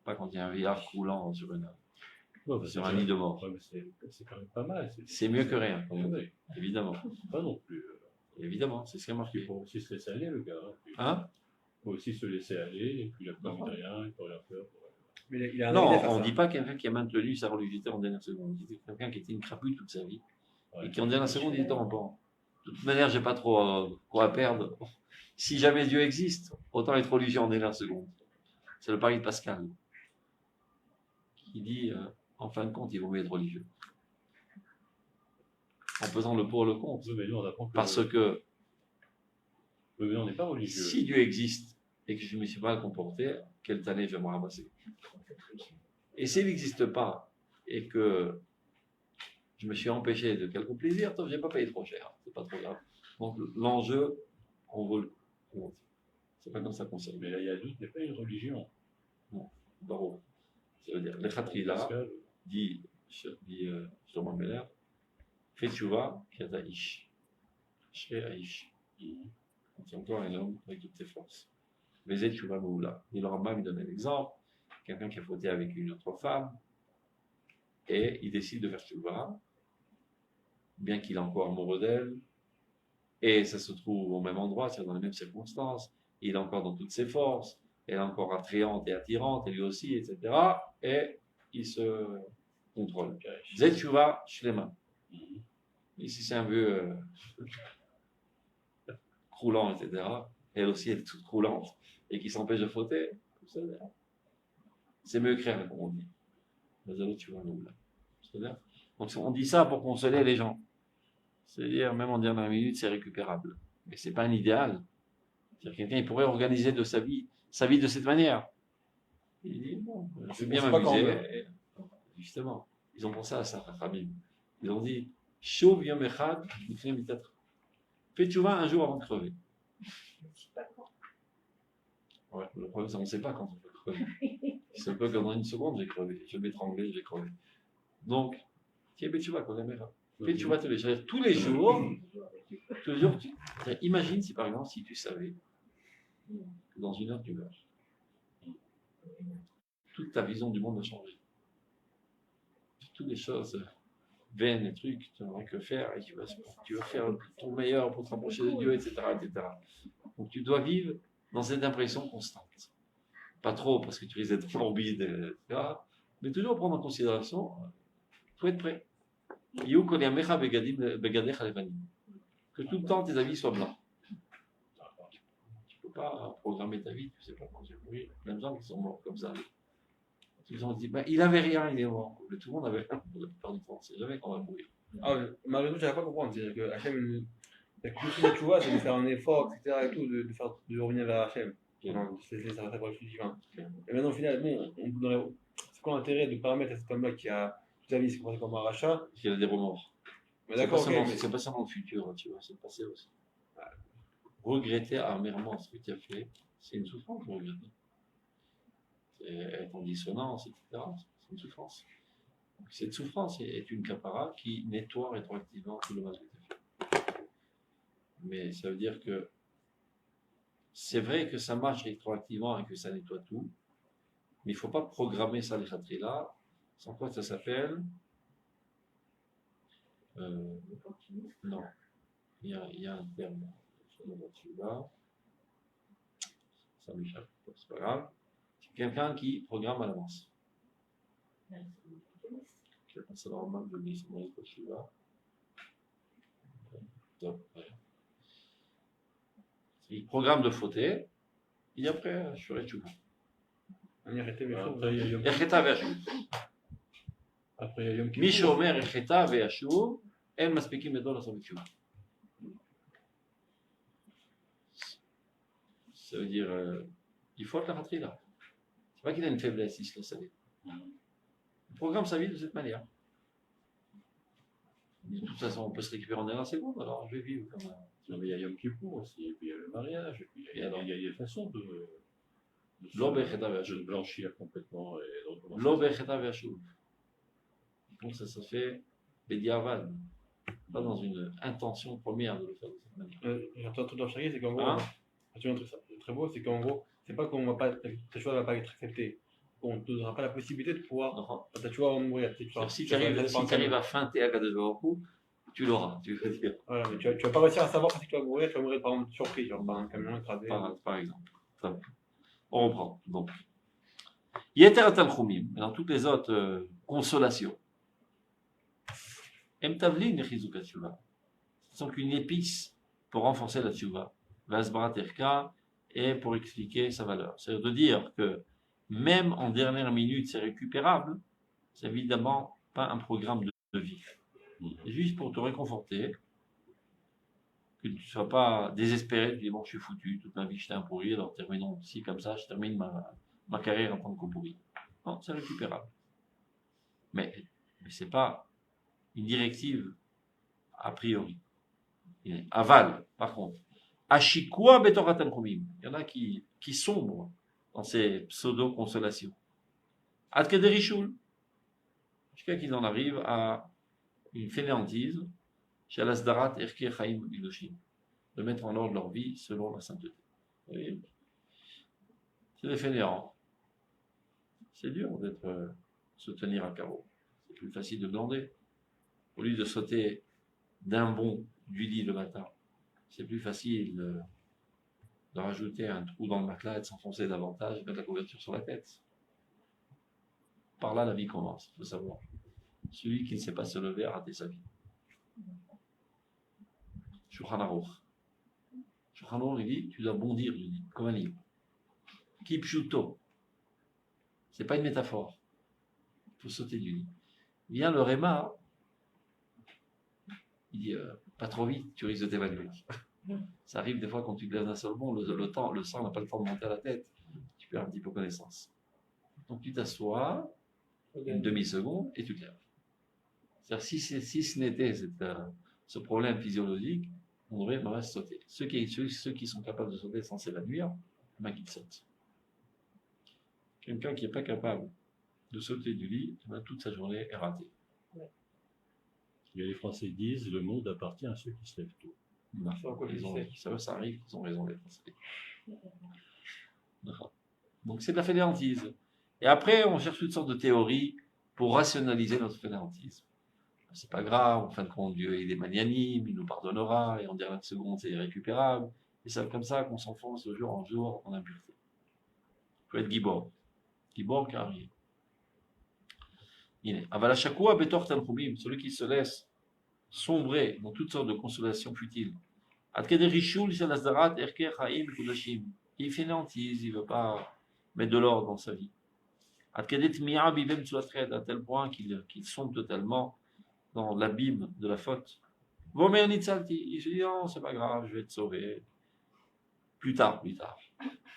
Pas quand il y a un vieillard roulant sur un nid de mort. Ouais, c'est quand même pas mal. C'est mieux que rien, quand même. Oui, Évidemment. pas non plus. Évidemment, c'est ce qui a Il marqué. faut aussi se laisser aller, le gars. Hein? Il faut aussi se laisser aller, et puis il n'a pas envie de rien, il ne peut rien faire. Mais il a un Non, avis à faire on ne ça. dit pas quelqu'un qui a maintenu sa religiosité en dernière seconde. On dit quelqu'un qui était une crapule toute sa vie. Ouais. Et qui en dernière seconde, il dit bon, de toute manière, j'ai pas trop quoi à perdre. Si jamais Dieu existe, autant être religieux en dernière seconde. C'est le pari de Pascal. Qui dit, en fin de compte, il vaut mieux être religieux. En pesant le pour et le contre. Oui, mais nous, on apprend que Parce que Mais on n'est pas religieux. Si Dieu existe et que je me suis mal comporté, quelle année je vais me ramasser? Et s'il n'existe pas et que je me suis empêché de quelque plaisir, je n'ai pas payé trop cher, c'est pas trop grave. Donc l'enjeu, on vaut le coup. C'est pas comme ça qu'on s'appelle. Mais la Yadout n'est pas une religion. Baruch. Ça veut dire, le Khatrila Pascal, dit Shlomo Meller, fais tchouva, kiata ish. Ashrei aish. C'est encore un homme avec toutes ses forces. Mais c'est tchouva moula. Et le Rambam, il donne un exemple. Quelqu'un qui a fauté avec une autre femme, et il décide de faire tchouva, bien qu'il est encore amoureux d'elle, et ça se trouve au même endroit, c'est-à-dire dans les mêmes circonstances, il est encore dans toutes ses forces, elle est encore attrayante et attirante, et lui aussi, etc. Et il se contrôle. Zet tchouva shlema. Ici, c'est un vieux croulant, etc. Elle aussi, elle est toute croulante, et qui s'empêche de fauter. C'est mieux créer, comme on dit. Donc, on dit ça pour consoler les gens. C'est-à-dire, même en dernière minute, c'est récupérable. Mais c'est pas un idéal. C'est-à-dire, quelqu'un, il pourrait organiser de sa vie de cette manière. Il dit, bon, je vais bien m'amuser. Justement, ils ont pensé à ça, Rabim. Ils ont dit, Shov yom echad, fais tchouva un jour avant de crever. Ouais, le problème, c'est qu'on ne sait pas quand on peut crever. C'est un peu comme dans une seconde, j'ai crevé. Je vais m'étrangler, je vais crever. Donc, fais tchouva, qu'on aimera. Fais tchouva tous les jours. Tous les jours, imagine si par exemple, si tu savais que dans une heure tu meurs. Toute ta vision du monde va changer. Toutes les choses vaines et trucs, tu n'auras que faire et tu vas faire ton meilleur pour te rapprocher de Dieu, etc., etc. Donc tu dois vivre dans cette impression constante. Pas trop parce que tu risques d'être morbide, etc. Mais toujours prendre en considération, il faut être prêt. Que tout le temps tes avis soient blancs. Tu ne peux pas programmer ta vie, tu ne sais pas quand tu vas mourir. Même gens qui sont morts comme ça. Ils ont dit, il n'avait rien, il est mort. Mais tout le monde avait rien pour la plupart du temps. C'est jamais qu'on va mourir. Malgré tout, je n'arrive pas à comprendre. C'est-à-dire que Hachem, tout ce que tu vois, c'est de faire un effort, etc. Et tout, de revenir vers Hachem. C'est ça reste le divin. Et maintenant, au final, bon, c'est quoi l'intérêt de permettre à cet homme-là qui a toute sa vie s'est comporté comme un rachat? Parce qu'il a des remords. Mais d'accord, c'est pas seulement le futur, tu vois, c'est le passé aussi. Regretter amèrement ce que tu as fait, c'est une souffrance de regretter. C'est être en dissonance, etc. C'est une souffrance. Donc, cette souffrance est une capara qui nettoie rétroactivement tout le mal que tu as fait. Mais ça veut dire que c'est vrai que ça marche rétroactivement et que ça nettoie tout, mais il ne faut pas programmer ça, les khatrila, sans quoi ça s'appelle. Non, il y a un terme là, ça m'échappe, c'est pas grave. C'est quelqu'un qui programme à l'avance. C'est normal de dire que je suis là. Il programme de fauter, et après, je ferai tout. après Yom Kippur. מי שאומר החטא וישוב, אין מספיקים לדור לעשות תשובה. Ça veut dire, il faut être la patrie là. C'est pas qu'il a une faiblesse, il se laisse aller. Il programme sa vie de cette manière. De toute façon, on peut se récupérer en dernière seconde, alors je vais vivre comme un. Non, mais il y a Yom Kippur aussi, et puis il y a le mariage, et puis il y a des façons de blanchir complètement. L'eau becheta ve'ashuv. Donc ça se fait bediavad, pas dans une intention première de le faire de cette manière. J'ai entendu un truc dans Shari, c'est qu'en gros, tu vois un truc très beau, c'est qu'en gros, c'est pas qu'on va pas, ta choix va pas être accepté. On ne te donnera pas la possibilité de pouvoir, ta choix va mourir. Si tu arrives à feinter à Kadosh Baruch Hu, tu l'auras, tu veux dire. Voilà, mais tu vas pas réussir à savoir quand tu vas mourir par exemple surpris, genre par un camion écrasé. Par exemple. On reprend. Donc, Yeter Atalchumim, dans toutes les autres consolations. Emtavlin Chizuka Tshuva. Ce sont qu'une épice pour renforcer la Tshuva. Vasbarat Erka, et pour expliquer sa valeur. C'est-à-dire de dire que même en dernière minute, c'est récupérable, c'est évidemment pas un programme de vie. C'est juste pour te réconforter Que tu ne sois pas désespéré, tu dis bon, je suis foutu, toute ma vie j'étais un pourri, alors terminons ici comme ça, je termine ma carrière en tant que pourri. Non, c'est récupérable. Mais c'est pas une directive a priori. Aval, par contre. Ashikwa betorat al-khumim. Il y en a qui sombrent dans ces pseudo-consolations. Adkederichul. Jusqu'à qu'ils en arrivent à une fainéantise, chez Alasdarat Erke Chaim Iloshim, de mettre en ordre leur vie selon la sainteté. Vous voyez, c'est des fainéants. C'est dur d'être se tenir à carreau. C'est plus facile de glander. Au lieu de sauter d'un bond du lit le matin, c'est plus facile de rajouter un trou dans le matelas et de s'enfoncer davantage et mettre la couverture sur la tête. Par là, la vie commence, il faut savoir. Celui qui ne sait pas se lever a raté sa vie. Shulchan Aruch. Shulchan Aruch, il dit, tu dois bondir du lit, comme un livre. Kipshuto. C'est pas une métaphore. Il faut sauter du lit. Vient le Réma, il dit, pas trop vite, tu risques de t'évanouir. Ça arrive des fois quand tu te lèves d'un seul bond, le sang n'a pas le temps de monter à la tête. Tu perds un petit peu connaissance. Donc tu t'assois une demi-seconde et tu te lèves. C'est-à-dire, si ce n'était ce problème physiologique, on devrait sauter. Ceux qui sont capables de sauter sans s'évanouir, qu'ils sautent. Quelqu'un qui n'est pas capable de sauter du lit, toute sa journée est ratée. Et les Français disent le monde appartient à ceux qui se lèvent tôt. Ça arrive, ils ont raison les Français. Donc c'est de la fainéantise. Et après, on cherche toutes sortes de théories pour rationaliser notre fainéantise. C'est pas grave, en fin de compte, Dieu il est magnanime, il nous pardonnera, et en dernière seconde, c'est irrécupérable. Et c'est comme ça qu'on s'enfonce de jour en jour en impureté. Il faut être gibor. Gibor carré. Avalachakua betor tanchumim, celui qui se laisse sombrer dans toutes sortes de consolations futiles. Il fainéantise, il ne veut pas mettre de l'ordre dans sa vie. À tel point qu'il sombre totalement dans l'abîme de la faute. Il se dit, non, c'est pas grave, je vais te sauver. Plus tard.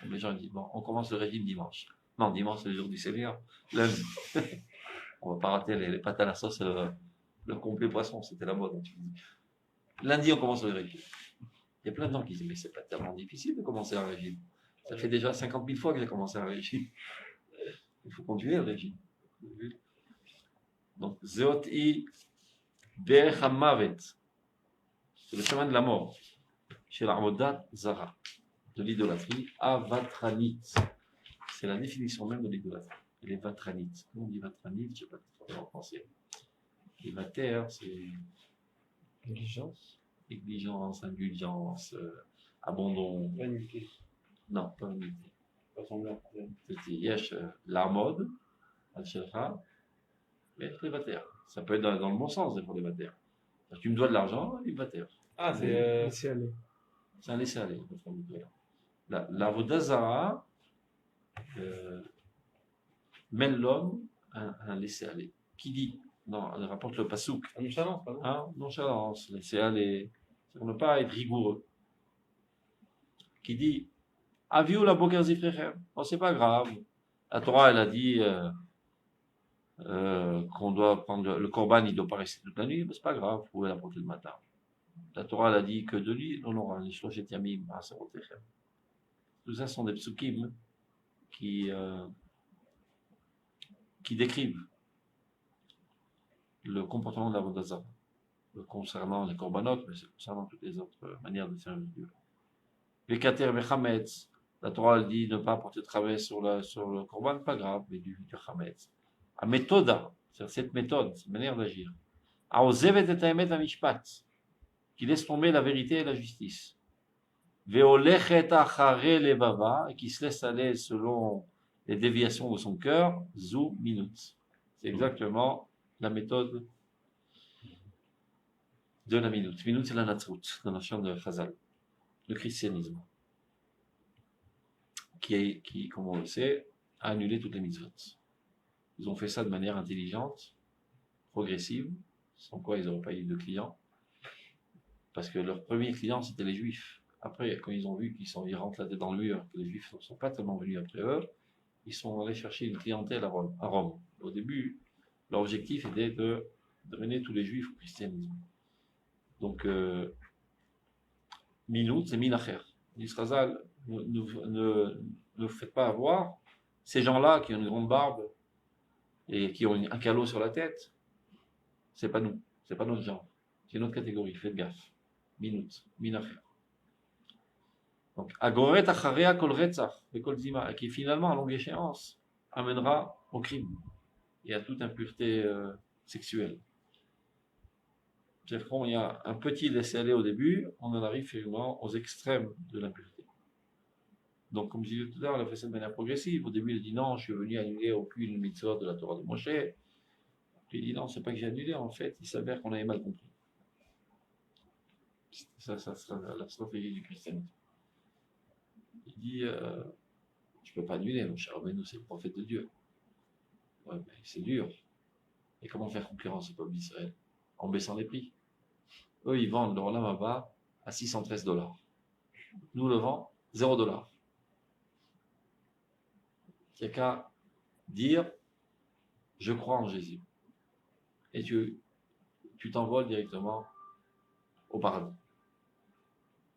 Les gens disent, bon, on commence le régime dimanche. Non, dimanche, c'est le jour du Seigneur. Lundi. On va pas rater les pâtes à la sauce, le complet poisson, c'était la mode. Lundi, on commence le régime. Il y a plein de gens qui disent, mais c'est pas tellement difficile de commencer un régime. Ça fait déjà 50 000 fois que j'ai commencé un régime. Il faut continuer le régime. Donc, Zeoti Berech HaMavet, c'est le chemin de la mort. Chez l'Armodat Zara, de l'idolâtrie, Avatranit. C'est la définition même de l'idolâtrie. Les Vatranites. Comment on dit Vatranit? Je ne sais pas en français. Les Vater, c'est négligence, indulgence, abandon. Vanité. Non, pas vanité. Pas semblant. C'est Yesh, l'Armod, Al-Shelcha, mais les Vater. Ça peut être dans le bon sens, des fois, les Vater. Tu me dois de l'argent, les Vater. Ah, Laissez aller. C'est un laisser-aller. La Vodazara mène l'homme à un laisser-aller. Qui dit? Non, elle rapporte le pasouk. Nonchalance, pardon. Nonchalance, laisser aller. C'est pour ne pas être rigoureux. Qui dit Aviou la bokerzifrechem. Oh, c'est pas grave. La Torah, elle a dit qu'on doit prendre le korban, il ne doit pas rester toute la nuit, mais c'est pas grave, vous pouvez l'apporter le matin. La Torah, elle a dit que de nuit, on aura les shloshet yamim asarotechem. Tout ça sont des psukim qui décrivent le comportement de la Vodazara, concernant les korbanot, mais concernant toutes les autres manières de servir Dieu. Les kater mechametz, la Torah elle dit ne pas apporter de travail sur le korban, pas grave, mais du chametz. A méthoda, c'est cette méthode, cette manière d'agir. A ozevet et haemet amishpat, qui laisse tomber la vérité et la justice. Veolechet achare levava, et qui se laisse aller selon les déviations de son cœur, zu minut. C'est exactement la méthode de la minute. Minute, c'est la natsrut, dans la chambre de Chazal, le christianisme, qui, comme on le sait, a annulé toutes les mitzvot. Ils ont fait ça de manière intelligente, progressive, sans quoi ils n'auraient pas eu de clients. Parce que leur premier client, c'était les Juifs. Après, quand ils ont vu ils rentrent la tête dans le mur, que les Juifs ne sont pas tellement venus après eux, ils sont allés chercher une clientèle à Rome. Au début, leur objectif était de drainer tous les Juifs au christianisme. Donc, Minout, c'est Minacher. Israël, ne faites pas avoir ces gens-là qui ont une grande barbe et qui ont un calot sur la tête. C'est pas nous, c'est pas notre genre. C'est une autre catégorie, faites gaffe. Minout, Minacher. Donc, Agoret Acharea Kol Retzach, Kol Zima, qui finalement, à longue échéance, amènera au crime et à toute impureté sexuelle. C'est-à-dire qu'il y a un petit laisser-aller au début, on en arrive finalement aux extrêmes de l'impureté. Donc, comme je disais tout à l'heure, elle a fait ça de manière progressive. Au début, elle a dit non, je suis venu annuler aucune mitzvah de la Torah de Moshe. Puis il dit non, c'est pas que j'ai annulé, en fait, il s'avère qu'on avait mal compris. Ça sera la stratégie du christianisme. Il dit, je peux pas annuler, mon cher Rabbeinu, c'est le prophète de Dieu. Ouais, mais c'est dur. Et comment faire concurrence au peuple d'Israël? En baissant les prix. Eux, ils vendent leur lamaba à $613. Nous le vendons $0. Il n'y a qu'à dire, je crois en Jésus. Et tu t'envoles directement au paradis.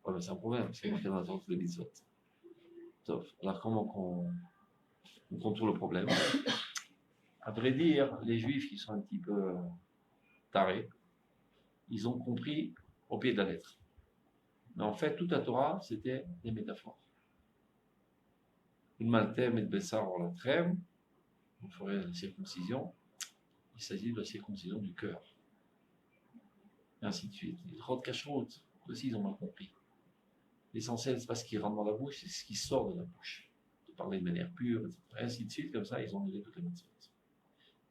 Ouais, mais c'est un problème, c'est marqué dans la Torah de mitzvot. Alors comment on contourne le problème? À vrai dire, les Juifs qui sont un petit peu tarés, ils ont compris au pied de la lettre. Mais en fait, toute la Torah, c'était des métaphores. Une maltem et de Bessar en la trêve, on ferait la circoncision. Il s'agit de la circoncision du cœur. Et ainsi de suite. Les droits de cacheroute, aussi, ils ont mal compris. L'essentiel, c'est pas ce qui rentre dans la bouche, c'est ce qui sort de la bouche. De parler de manière pure, etc. Et ainsi de suite, comme ça, ils ont donné toutes les mitzvot.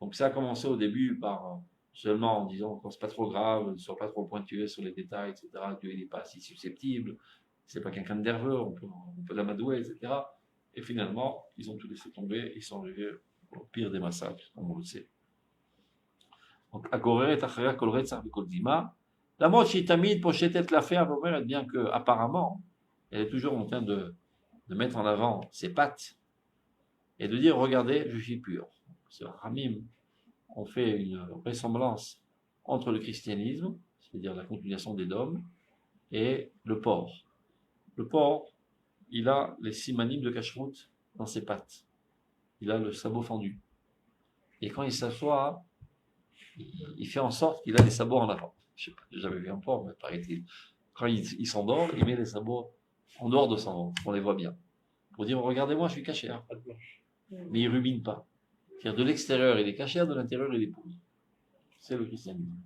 Donc ça a commencé au début par seulement en disant que c'est pas trop grave, ne sois pas trop pointueux sur les détails, etc. Dieu n'est pas si susceptible, c'est pas quelqu'un de nerveux, on peut l'amadouer, etc. Et finalement, ils ont tout laissé tomber, ils sont arrivés au pire des massacres, comme on le sait. Donc, Agoret, Achaya, Kol Retzach, Kol Zima. La mode chez Tamid, Pochetet l'a fait, bien que, apparemment, elle est toujours en train de mettre en avant ses pattes et de dire, regardez, je suis pur. C'est Ramim, on fait une ressemblance entre le christianisme, c'est-à-dire la continuation des dogmes, et le porc. Le porc, il a les simanim de cacheroute dans ses pattes. Il a le sabot fendu. Et quand il s'assoit, il fait en sorte qu'il a les sabots en avant. Je sais pas, j'ai jamais vu un porc, mais paraît-il. Quand il s'endort, il met les sabots en dehors de son ventre, on les voit bien. Pour dire, regardez-moi, je suis caché. Hein. Mais il rumine pas. C'est-à-dire de l'extérieur, il est caché, de l'intérieur, il est pourri. C'est le christianisme.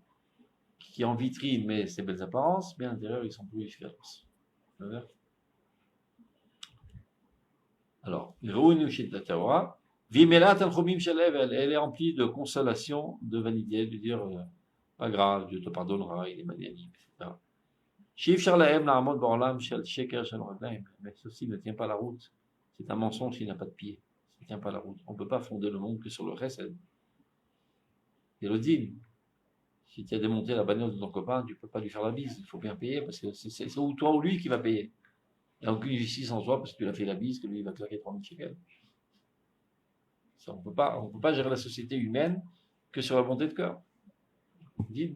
Qui en vitrine met ses belles apparences, mais à l'intérieur, ils sont pourris féroces. Alors, elle est remplie de consolation, de vanité, de dire, pas grave, Dieu te pardonnera, il est magnanime, etc. Mais ceci ne tient pas la route. C'est un mensonge qui n'a pas de pied. Ça ne tient pas la route. On ne peut pas fonder le monde que sur le chesed. Et le din. Si tu as démonté la bagnole de ton copain, tu ne peux pas lui faire la bise. Il faut bien payer parce que c'est ou toi ou lui qui va payer. Il n'y a aucune justice en soi parce que tu lui as fait la bise, que lui il va claquer 30 000 shekels. Ça, on ne peut pas gérer la société humaine que sur la bonté de cœur. Din.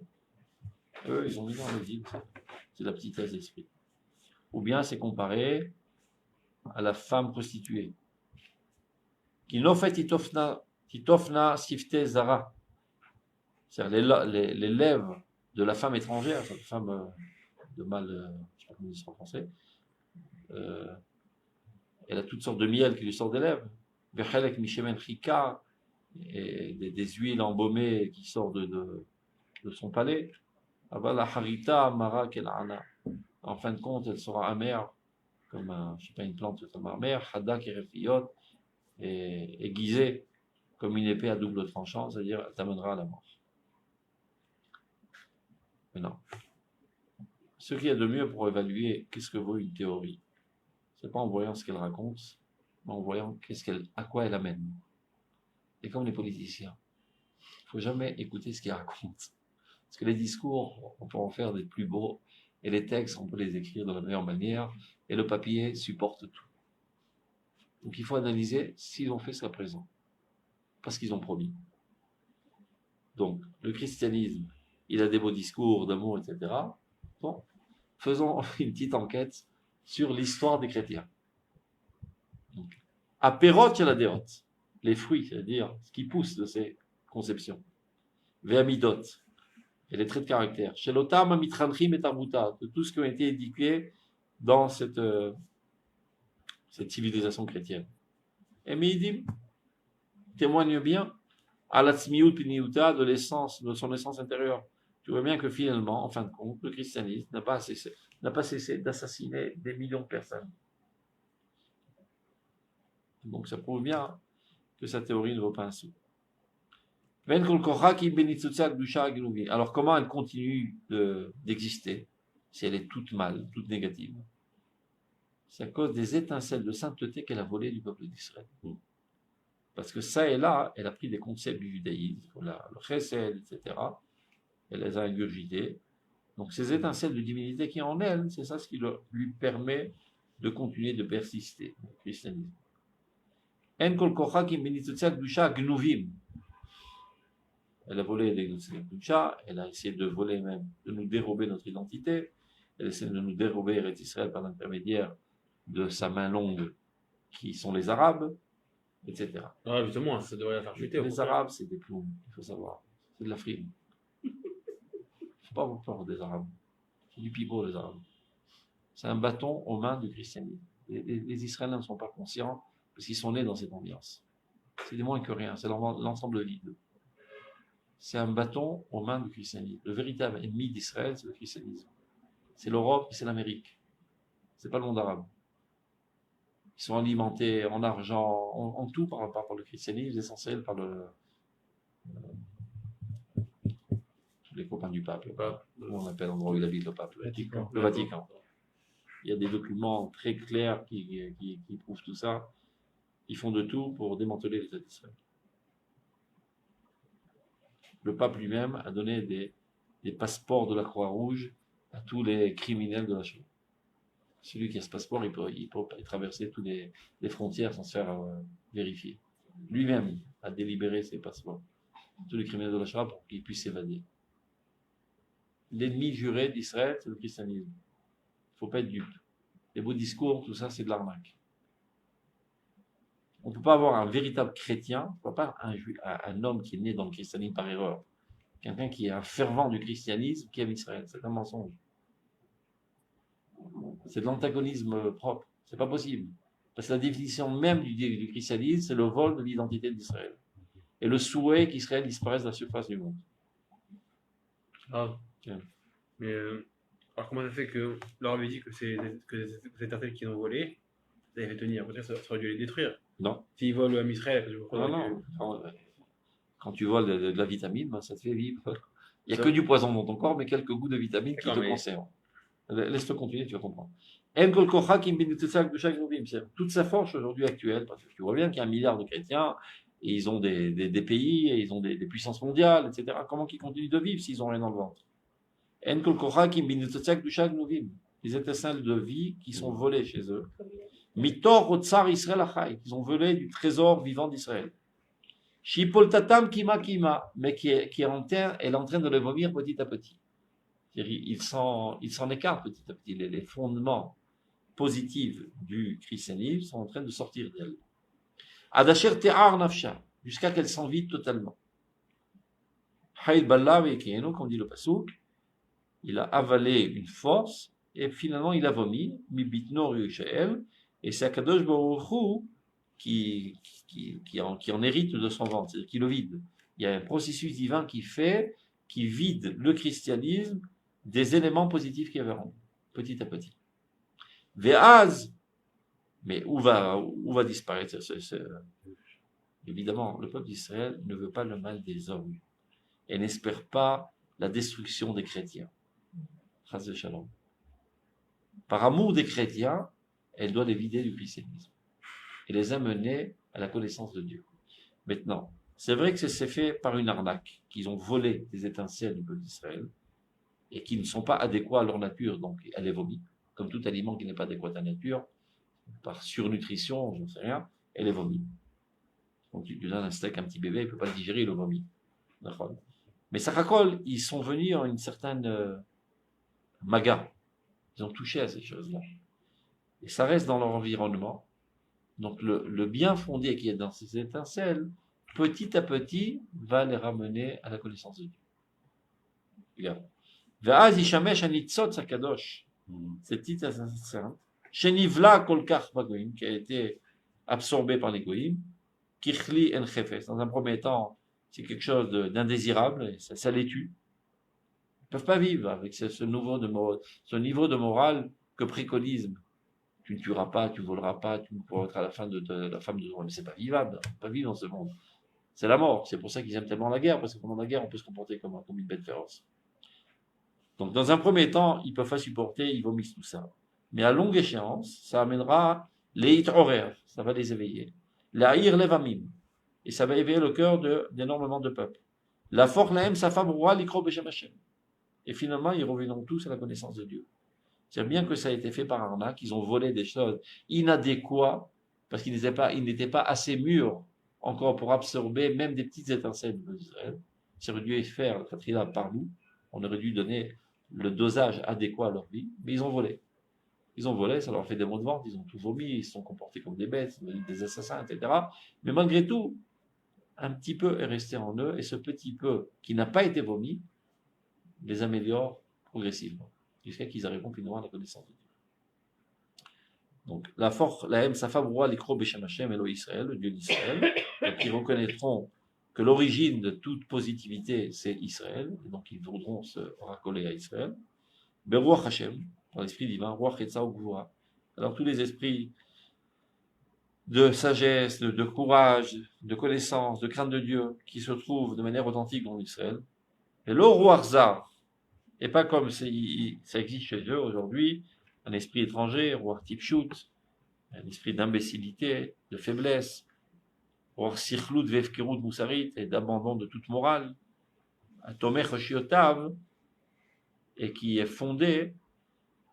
Eux, ils ont mis dans le din. C'est la petitesse d'esprit. Ou bien c'est comparé à la femme prostituée. Qui n'en fait titofna sifte zara. C'est-à-dire les lèvres de la femme étrangère, cette femme de mal, je ne sais pas comment on dit ça en français, elle a toutes sortes de miel qui lui sort des lèvres. Vechelek mishemen chika, et des huiles embaumées qui sortent de son palais. Avala harita amara kelana. En fin de compte, elle sera amère, comme une plante totalement amère, hadak et refiyot, et aiguisée comme une épée à double tranchant, c'est-à-dire elle t'amènera à la mort. Mais non. Ce qu'il y a de mieux pour évaluer qu'est-ce que vaut une théorie, c'est pas en voyant ce qu'elle raconte, mais en voyant à quoi elle amène. Et comme les politiciens, il ne faut jamais écouter ce qu'ils racontent. Parce que les discours, on peut en faire des plus beaux, Et les textes, on peut les écrire de la meilleure manière, et le papier supporte tout. Donc il faut analyser s'ils ont fait ça présent, parce qu'ils ont promis. Donc, le christianisme, il a des beaux discours d'amour, etc. Bon, faisons une petite enquête sur l'histoire des chrétiens. Apérot, il y a la déote, les fruits, c'est-à-dire ce qui pousse de ces conceptions. Ve'amidot, et les traits de caractère. Chez l'otam, amitranchim et tarbuta, de tout ce qui a été éduqué dans cette civilisation chrétienne. Et Midim témoigne bien à la tzmiout piniuta de l'essence, de son essence intérieure. Tu vois bien que finalement, en fin de compte, le christianisme n'a pas cessé d'assassiner des millions de personnes. Donc ça prouve bien que sa théorie ne vaut pas un sou. Alors comment elle continue d'exister si elle est toute mal, toute négative? C'est à cause des étincelles de sainteté qu'elle a volées du peuple d'Israël. Parce que ça et là, elle a pris des concepts du judaïsme, le chesed, etc. Elle les a ingurgités. Donc ces étincelles de divinité qui en elle, c'est ça ce qui lui permet de continuer de persister, le christianisme. En kol kocha ki benitziat dusha gnuvim. Elle a volé des dusha, elle a essayé de voler même, de nous dérober notre identité. Elle essaie de nous dérober Eretz Israël par l'intermédiaire de sa main longue, qui sont les Arabes, etc. Ah, justement, ça devrait la faire chuter. Les Arabes, c'est des plombs, il faut savoir. C'est de la frime. Il ne faut pas avoir peur des Arabes. C'est du pipeau, les Arabes. C'est un bâton aux mains du christianisme. Les Israéliens ne sont pas conscients parce qu'ils sont nés dans cette ambiance. C'est des moins que rien, c'est l'ensemble vide. C'est un bâton aux mains du christianisme. Le véritable ennemi d'Israël, c'est le christianisme. C'est l'Europe et c'est l'Amérique. C'est pas le monde arabe. Ils sont alimentés en argent, en tout par le christianisme, essentiel par tous les copains du pape. Comment on appelle l'endroit où il habite le pape? Le Vatican. Il y a des documents très clairs qui prouvent tout ça. Ils font de tout pour démanteler l'État d'Israël. Le pape lui-même a donné des passeports de la Croix-Rouge à tous les criminels de la Shoah. Celui qui a ce passeport, il peut traverser toutes les frontières sans se faire vérifier. Lui-même a délibéré ses passeports. Tous les criminels de la Shoah pour qu'ils puissent s'évader. L'ennemi juré d'Israël, c'est le christianisme. Il ne faut pas être dupe. Les beaux discours, tout ça, c'est de l'arnaque. On ne peut pas avoir un véritable chrétien, on ne peut pas un homme qui est né dans le christianisme par erreur. Quelqu'un qui est un fervent du christianisme qui aime Israël. C'est un mensonge. C'est de l'antagonisme propre. C'est pas possible. Parce que la définition même du christianisme, c'est le vol de l'identité d'Israël. Et le souhait qu'Israël disparaisse de la surface du monde. Ah. Okay. Mais alors comment ça fait que leur avait dit que c'est étincelles qui l'ont volé, ça avait fait tenir, peut-être ça aurait dû les détruire. Non. S'ils volent à Israël, non. Quand tu voles de la vitamine, ça te fait vivre. Il n'y a que du poison dans ton corps, mais quelques gouttes de vitamine qui te conservent. Laisse-le continuer, tu vas comprendre. Toute sa force aujourd'hui actuelle, parce que tu vois bien qu'il y a 1 milliard de chrétiens, et ils ont des pays, et ils ont des puissances mondiales, etc. Comment ils continuent de vivre s'ils n'ont rien dans le ventre? Les étincelles de vie qui sont volées chez eux. Mitor Otsar Israël Achai, ils ont volé du trésor vivant d'Israël. Shipoltatam Kima, mais qui est en train de le vomir petit à petit. Il s'en écarte petit à petit. Les fondements positifs du christianisme sont en train de sortir d'elle. Adasher Te'ar Nafsha, jusqu'à qu'elle s'en vide totalement. Haïl Balla Vekeeno, comme dit le Passouk, il a avalé une force, et finalement il a vomi, Mibitnor Yushael, et c'est Akadosh Baruch Hu qui en hérite de son ventre, c'est-à-dire qui le vide. Il y a un processus divin qui vide le christianisme des éléments positifs qu'il y avait en lui, petit à petit. Ve'az, mais où va disparaître évidemment, le peuple d'Israël ne veut pas le mal des hommes et n'espère pas la destruction des chrétiens. Chas de Shalom. Par amour des chrétiens, elle doit les vider du christianisme et les amener à la connaissance de Dieu. Maintenant, c'est vrai que c'est fait par une arnaque, qu'ils ont volé des étincelles du peuple d'Israël, et qui ne sont pas adéquats à leur nature, donc elle est vomie, comme tout aliment qui n'est pas adéquat à la nature, par surnutrition, je ne sais rien, elle est vomie. Donc tu donnes un steak à un petit bébé, il ne peut pas le digérer, il le vomit. Mais Sakakol, ils sont venus en une certaine maga. Ils ont touché à ces choses-là. Et ça reste dans leur environnement. Donc le bien fondé qui est dans ces étincelles, petit à petit, va les ramener à la connaissance de Dieu. Regarde. Va'az yishamesh hanitzot sakadosh. Cette petite étincelle, shenivla kol kach bagoim, qui a été absorbée par les goïms, kichli en chefes. Dans un premier temps, c'est quelque chose d'indésirable, et ça les tue. Ils ne peuvent pas vivre avec ce niveau de morale que préconise. Tu ne tueras pas, tu ne voleras pas, tu ne pourras être à la fin de la femme de ton. Mais c'est pas vivable, on ne peut pas vivre dans ce monde. C'est la mort. C'est pour ça qu'ils aiment tellement la guerre, parce que pendant la guerre, on peut se comporter comme une bête féroce. Donc, dans un premier temps, ils ne peuvent pas supporter, ils vomissent tout ça. Mais à longue échéance, ça amènera les horaires, ça va les éveiller. La ir levamim, et ça va éveiller le cœur d'énormément de peuples. La force laem sa femme roi l'ikro beshem Hashem. Et finalement, ils reviendront tous à la connaissance de Dieu. C'est bien que ça a été fait par arnaque, ils ont volé des choses inadéquates, parce qu'ils n'étaient pas assez mûrs encore pour absorber même des petites étincelles d'Israël. Ça aurait dû faire le Khatrila par nous, on aurait dû donner le dosage adéquat à leur vie, mais ils ont volé. Ils ont volé, ça leur a fait des maux de ventre, ils ont tout vomi, ils se sont comportés comme des bêtes, des assassins, etc. Mais malgré tout, un petit peu est resté en eux, et ce petit peu qui n'a pas été vomi les améliore progressivement, jusqu'à qu'ils arriveront finalement à la connaissance de Dieu. Donc, la force, la M, sa femme roi, l'ikro beshem Hashem, Elo Israël, le Dieu d'Israël, qui reconnaîtront que l'origine de toute positivité, c'est Israël, et donc ils voudront se racoler à Israël. Beruach Hashem, dans l'esprit divin, Ruach Etza Gvura. Alors, tous les esprits de sagesse, de courage, de connaissance, de crainte de Dieu, qui se trouvent de manière authentique dans Israël, et le Ruach Zar, et pas comme ça existe chez eux aujourd'hui, un esprit étranger, Ruach Tipshut, un esprit d'imbécilité, de faiblesse, Ruach Sichlut Vefkerut Moussarit, et d'abandon de toute morale, un Tomech Oshiotav, et qui est fondé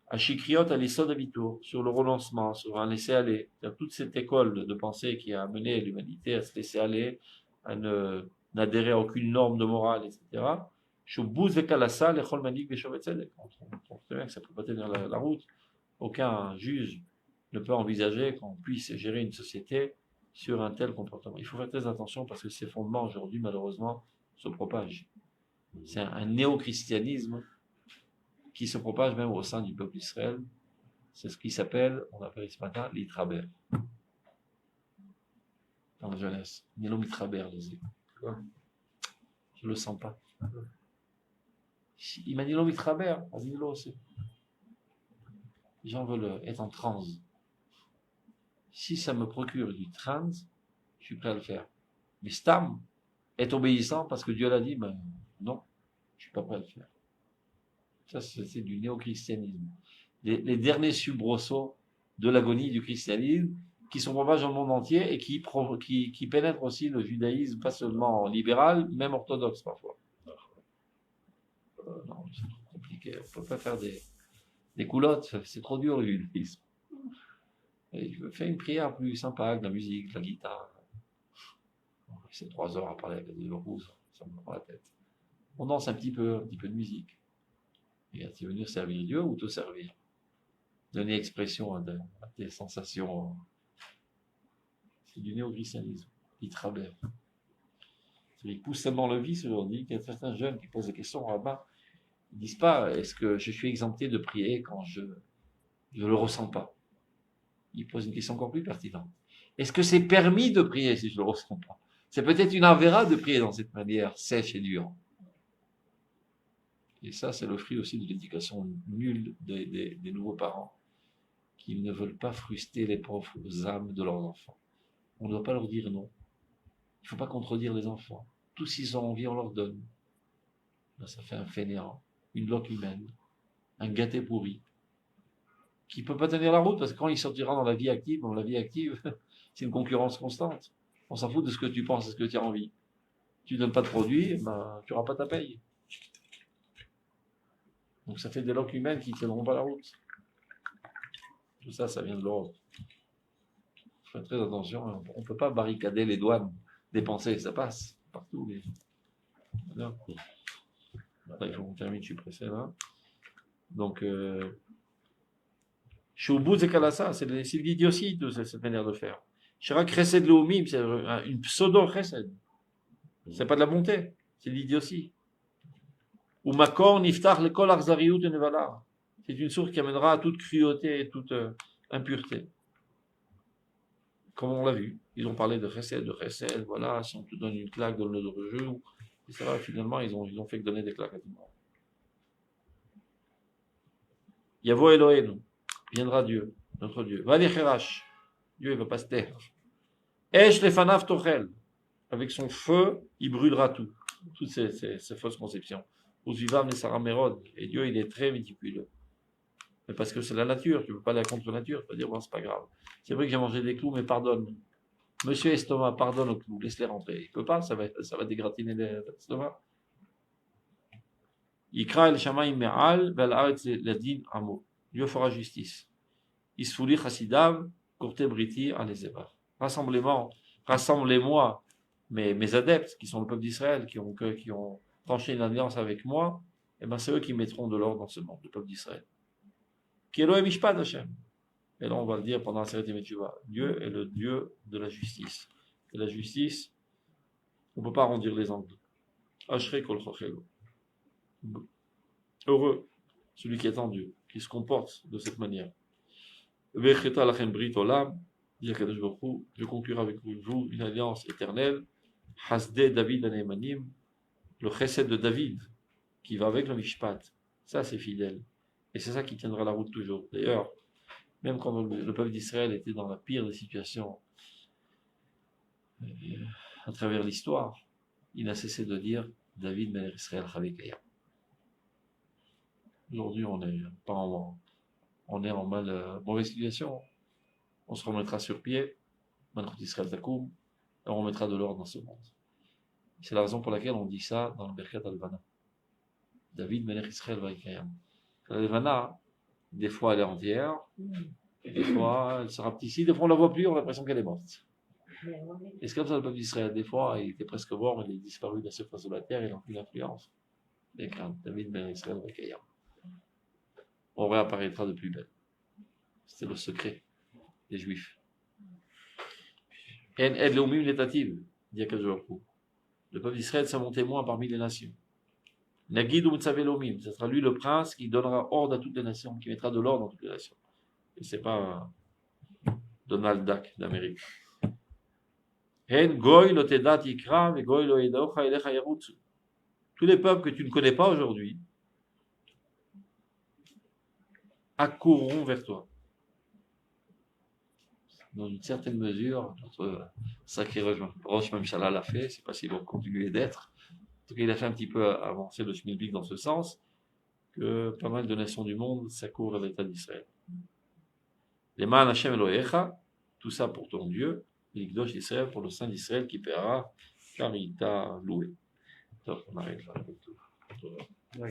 à Shikriot, à l'Issod Abitour, sur le renoncement, sur un laisser-aller. Toute cette école de pensée qui a amené l'humanité à se laisser aller, à n'adhérer à aucune norme de morale, etc. On sait bien que ça ne peut pas tenir la route. Aucun juge ne peut envisager qu'on puisse gérer une société sur un tel comportement. Il faut faire très attention parce que ces fondements aujourd'hui, malheureusement, se propagent. C'est un néo-christianisme qui se propage même au sein du peuple d'Israël. C'est ce qui s'appelle, on appelle ce matin, l'itraber. Dans la jeunesse. Nilo mitraber, les je le sens pas. Il m'a dit l'homme mitraber, vas-y aussi. Les gens veulent être en transe. Si ça me procure du transe, je suis prêt à le faire. Mais Stam, être obéissant parce que Dieu l'a dit, ben non, je suis pas prêt à le faire. Ça, c'est du néo-christianisme. Les derniers soubresauts de l'agonie du christianisme qui sont propagés dans le monde entier et qui pénètrent aussi le judaïsme, pas seulement libéral, même orthodoxe parfois. Non, c'est trop compliqué. On ne peut pas faire des coulottes, c'est trop dur le judaïsme. Et je veux faire une prière plus sympa, avec de la musique, de la guitare. C'est 3 heures à parler avec des rouges, ça me prend la tête. On danse un petit peu de musique. Et tu es venu servir Dieu ou te servir? Donner expression à tes sensations. C'est du néo-christianisme. Il travaille. Il pousse tellement le vice aujourd'hui qu'il y a certains jeunes qui posent des questions au rabbin. Ils ne disent pas est-ce que je suis exempté de prier quand je ne le ressens pas. Ils posent une question encore plus pertinente. Est-ce que c'est permis de prier si je ne le ressens pas? C'est peut-être une avéra de prier dans cette manière sèche et dure. Et ça, c'est le fruit aussi de l'éducation nulle des nouveaux parents qui ne veulent pas frustrer les pauvres âmes de leurs enfants. On ne doit pas leur dire non. Il ne faut pas contredire les enfants. Tout s'ils ont envie, on leur donne. Là, ça fait un fainéant, une loque humaine, un gâté pourri, qui ne peut pas tenir la route parce que quand il sortira dans la vie active, c'est une concurrence constante. On s'en fout de ce que tu penses, de ce que tu as envie. Tu ne donnes pas de produit, ben, tu n'auras pas ta paye. Donc ça fait des loques humaines qui ne tiendront pas la route. Tout ça, ça vient de l'ordre. Faites très attention, on ne peut pas barricader les douanes des pensées, ça passe partout. Voilà. Il faut qu'on termine, je suis pressé là. Donc, je suis au bout de Kalasa, c'est de l'idiotie, cette manière de faire. Shirak Chesed Leumim, c'est une pseudo-Chesed. C'est pas de la bonté, c'est de l'idiotie. Ou Makor Niftar Lekol Arzariut et Nevala. C'est une source qui amènera à toute cruauté et toute impureté. Comme on l'a vu, ils ont parlé de Chesed, voilà, si on te donne une claque, donne-le de jeu, et ça va, finalement, ils ont fait que donner des claques à tout le monde. Yavo Elohenu, viendra Dieu, notre Dieu. Vali Cherash, Dieu il ne va pas se taire. Esh Lefanav Tochel, avec son feu, il brûlera tout, toutes ces fausses conceptions. Uzivam Nesara Merod, et Dieu il est très méticuleux. Mais parce que c'est la nature, tu ne peux pas aller contre la nature, tu vas dire bon c'est pas grave. C'est vrai que j'ai mangé des clous, mais pardonne. Monsieur Estomac, pardonne aux clous, laisse-les rentrer. Il ne peut pas, ça va dégratiner l'estomac. Yikra el Shamaim Me'al, vel Haaretz Ladin Amo. Dieu fera justice. Isfouli Chassidav, Kurte Briti Alezeva. Rassemblez-moi, mes adeptes, qui sont le peuple d'Israël, qui ont tranché une alliance avec moi, et ben c'est eux qui mettront de l'ordre dans ce monde, le peuple d'Israël. Qui est Elohim Mishpat Hashem. Et là, on va le dire pendant la série Teshuvah. Dieu est le Dieu de la justice. Et la justice, on ne peut pas arrondir les angles. Ashrei kol chochelo. Heureux, celui qui attend Dieu, qui se comporte de cette manière. Vecheta lachem brit olam, dit Akadosh Baruch Hu, je conclurai avec vous une alliance éternelle. Hasdei David anemanim, le chesed de David, qui va avec le mishpat. Ça, c'est fidèle. Et c'est ça qui tiendra la route toujours. D'ailleurs, même quand le peuple d'Israël était dans la pire des situations à travers l'histoire, il n'a cessé de dire David Melech Israël Chavekaya. Aujourd'hui, on est en mauvaise situation. On se remettra sur pied, Malchut Israël Takoum, et on remettra de l'ordre dans ce monde. C'est la raison pour laquelle on dit ça dans le Birkat Alvana. David Melech Israël Chavekaya. L'Alvana, des fois elle est entière, des fois elle sera petite ici, des fois on la voit plus, on a l'impression qu'elle est morte. Et c'est comme ça le peuple d'Israël, des fois il était presque mort, il est disparu de la surface de la terre, il n'a plus d'influence. David ben Israël Vakayam. On réapparaîtra de plus belle. C'était le secret des Juifs. En Ed Leumim Letativ, dit Akadosh Baruch Hu. Le peuple d'Israël sera mon témoin parmi les nations. Nagid ou Mitzavé Leumim, ce sera lui le prince qui donnera ordre à toutes les nations, qui mettra de l'ordre dans toutes les nations. Et c'est pas Donald Duck d'Amérique. Tous les peuples que tu ne connais pas aujourd'hui accourront vers toi. Dans une certaine mesure, notre sacré Rosh Mamshala l'a fait, c'est pas s'ils vont continuer d'être. En tout cas, il a fait un petit peu avancer le Shmilbik dans ce sens, que pas mal de nations du monde s'accourent à l'État d'Israël. Les Man Hashem Elohecha, tout ça pour ton Dieu, l'Ikdosh d'Israël, pour le Saint d'Israël qui paiera, car il t'a loué. Donc, on arrête là.